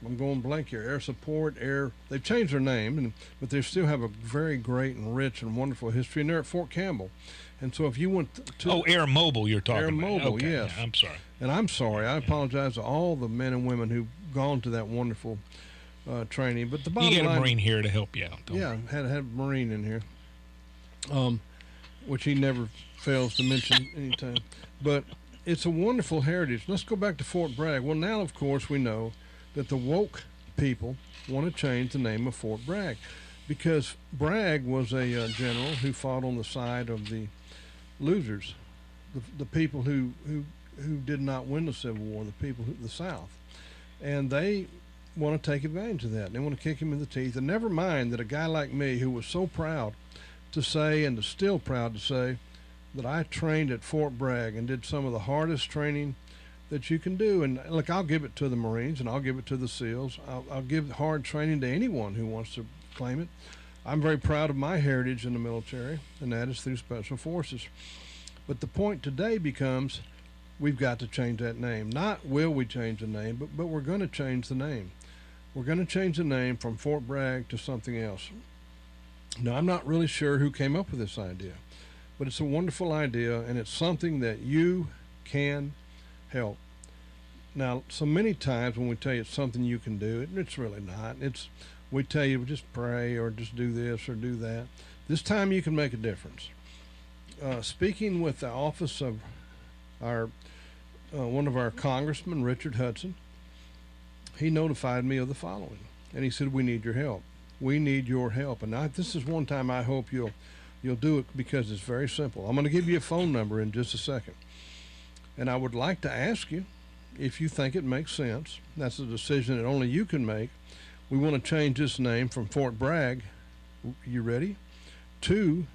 I'm going blank here. Air Support, they've changed their name, but they still have a very great and rich and wonderful history, and they're at Fort Campbell. And so if you went to... Air Mobile you're talking Air about. Mobile, Okay. yes. I'm sorry. And I'm sorry. I apologize to all the men and women who've gone to that wonderful training. But the bottom You line... get a Marine here to help you out. Yeah, had a Marine in here, which he never fails to mention anytime. But it's a wonderful heritage. Let's go back to Fort Bragg. Well, now, of course, we know that the woke people want to change the name of Fort Bragg, because Bragg was a general who fought on the side of the losers, the people who did not win the Civil War, the South. And they want to take advantage of that. And they want to kick him in the teeth. And never mind that a guy like me, who was so proud to say, and is still proud to say, that I trained at Fort Bragg and did some of the hardest training that you can do. And look, I'll give it to the Marines, and I'll give it to the SEALs. I'll give hard training to anyone who wants to claim it. I'm very proud of my heritage in the military, and that is through Special Forces. But the point today becomes, we've got to change that name. Not will we change the name, but we're going to change the name. We're going to change the name from Fort Bragg to something else. Now, I'm not really sure who came up with this idea, but it's a wonderful idea, and it's something that you can help. Now, so many times when we tell you it's something you can do, it's really not. It's we tell you just pray or just do this or do that. This time you can make a difference. Speaking with the office of our one of our congressmen, Richard Hudson, he notified me of the following, and he said, "We need your help. We need your help." And this is one time I hope you'll do it, because it's very simple. I'm going to give you a phone number in just a second, and I would like to ask you if you think it makes sense. That's a decision that only you can make. We want to change this name from Fort Bragg, you ready, to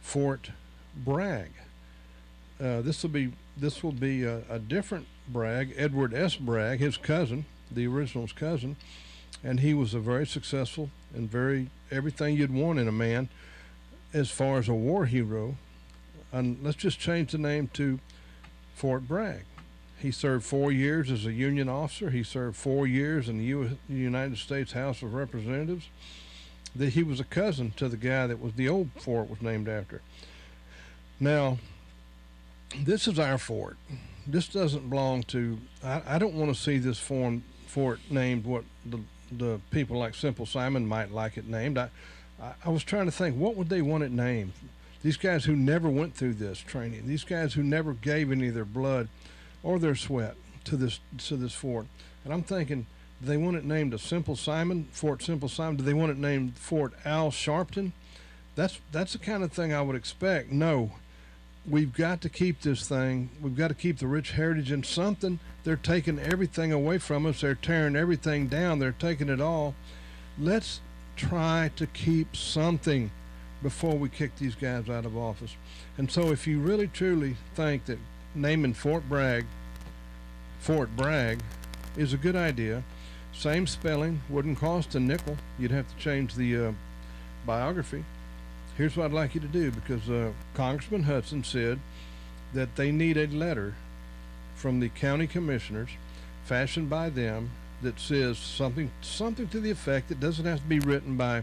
Fort Bragg. This will be a different Bragg, Edward S. Bragg, his cousin, the original's cousin, and he was a very successful and very everything you'd want in a man as far as a war hero. And let's just change the name to Fort Bragg. He served 4 years as a Union officer. He served 4 years in the United States House of Representatives. He was a cousin to the guy that was the old fort was named after. Now, this is our fort. This doesn't belong to. I don't want to see this fort named what the people like Simple Simon might like it named. I was trying to think, what would they want it named? These guys who never went through this training. These guys who never gave any of their blood or their sweat to this fort. And I'm thinking, do they want it named a Simple Simon, Fort Simple Simon? Do they want it named Fort Al Sharpton? That's the kind of thing I would expect. No, we've got to keep this thing. We've got to keep the rich heritage in something. They're taking everything away from us. They're tearing everything down. They're taking it all. Let's try to keep something before we kick these guys out of office. And so if you really truly think that naming Fort Bragg is a good idea, same spelling, wouldn't cost a nickel. You'd have to change the biography. Here's what I'd like you to do, because Congressman Hudson said that they need a letter from the county commissioners fashioned by them that says something to the effect, it doesn't have to be written by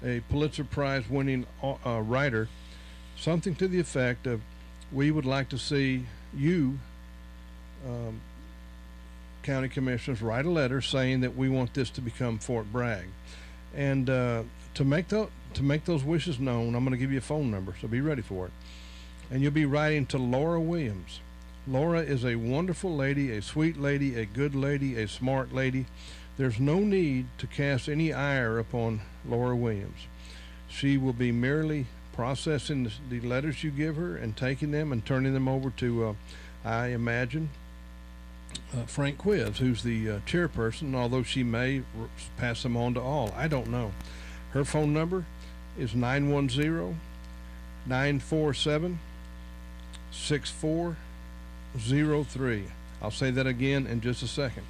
a Pulitzer Prize winning writer, something to the effect of, we would like to see you county commissioners write a letter saying that we want this to become Fort Bragg. And to make those wishes known, I'm going to give you a phone number, so be ready for it. And you'll be writing to Laura Williams. Laura is a wonderful lady, a sweet lady, a good lady, a smart lady. There's no need to cast any ire upon Laura Williams. She will be merely processing the letters you give her and taking them and turning them over to, I imagine, Frank Quiz, who's the chairperson, although she may pass them on to all. I don't know. Her phone number is 910-947-6403. I'll say that again in just a second.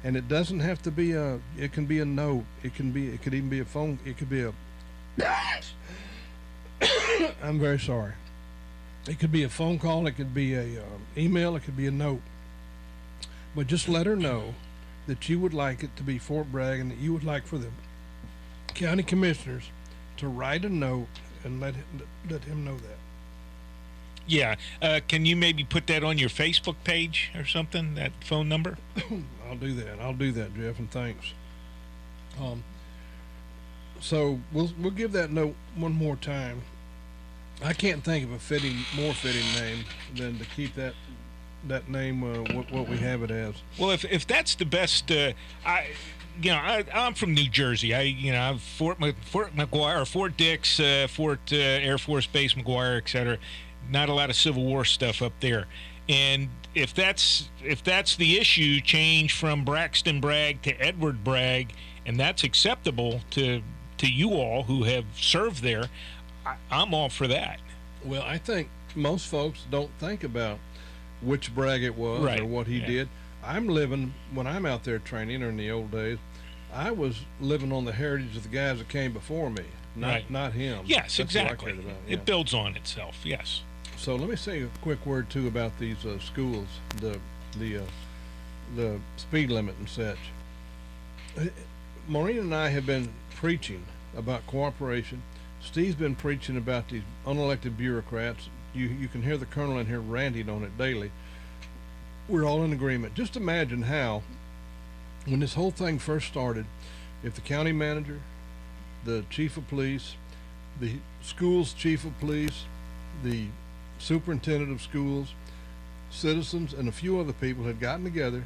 And it doesn't have to be it can be a note. It could even be a phone. It could be a, I'm very sorry. It could be a phone call. It could be a email. It could be a note. But just let her know that you would like it to be Fort Bragg and that you would like for the county commissioners to write a note and let him know that. Yeah. Can you maybe put that on your Facebook page or something, that phone number? I'll do that, Jeff, and thanks. So we'll give that note one more time. I can't think of a more fitting name than to keep that name what we have it as. Well, if that's the best, I'm from New Jersey. I'm Fort McGuire, Fort Dix, Fort Air Force Base McGuire, etc. Not a lot of Civil War stuff up there. And if that's the issue, change from Braxton Bragg to Edward Bragg, and that's acceptable to you all who have served there, I'm all for that. Well, I think most folks don't think about which Bragg it was or what he did. When I'm out there training, or in the old days, I was living on the heritage of the guys that came before me, not him. Yes, That's exactly. what I cared about, yeah. It builds on itself, yes. So let me say a quick word too about these schools, the speed limit and such. Maureen and I have been preaching about cooperation. Steve's been preaching about these unelected bureaucrats. You can hear the colonel in here ranting on it daily. We're all in agreement. Just imagine how, when this whole thing first started, if the county manager, the chief of police, the school's chief of police, the superintendent of schools, citizens, and a few other people had gotten together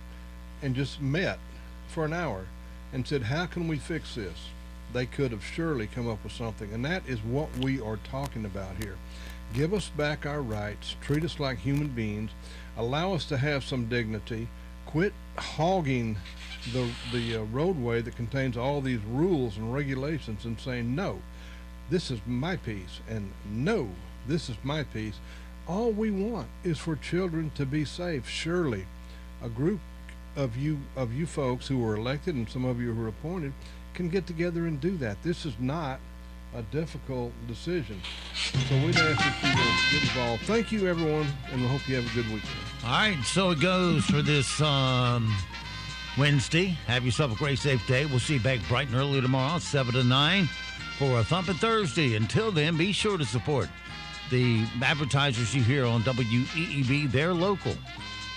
and just met for an hour and said, how can we fix this? They could have surely come up with something, and that is what we are talking about here. Give us back our rights, treat us like human beings, allow us to have some dignity, quit hogging the roadway that contains all these rules and regulations and saying, no, this is my piece, and no, this is my piece. All we want is for children to be safe. Surely a group of you folks who were elected and some of you who were appointed can get together and do that. This is not a difficult decision. So we'd ask that you get involved. Thank you, everyone, and we hope you have a good weekend. All right, so it goes for this Wednesday. Have yourself a great, safe day. We'll see you back bright and early tomorrow, 7 to 9, for a Thumpin' Thursday. Until then, be sure to support the advertisers you hear on WEEB. They're local.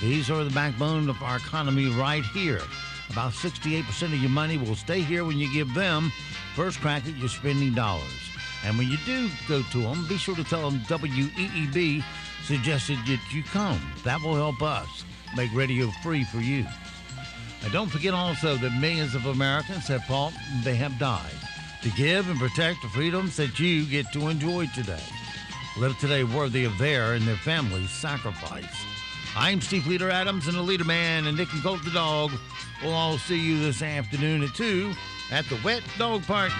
These are the backbone of our economy right here. About 68% of your money will stay here when you give them first crack at your spending dollars. And when you do go to them, be sure to tell them WEEB suggested that you come. That will help us make radio free for you. And don't forget also that millions of Americans have fought and they have died to give and protect the freedoms that you get to enjoy today. Live today worthy of their and their families' sacrifice. I'm Steve Leader Adams and the Leader Man and Nick and Colt the dog. We'll all see you this afternoon at 2 at the Wet Dog Park.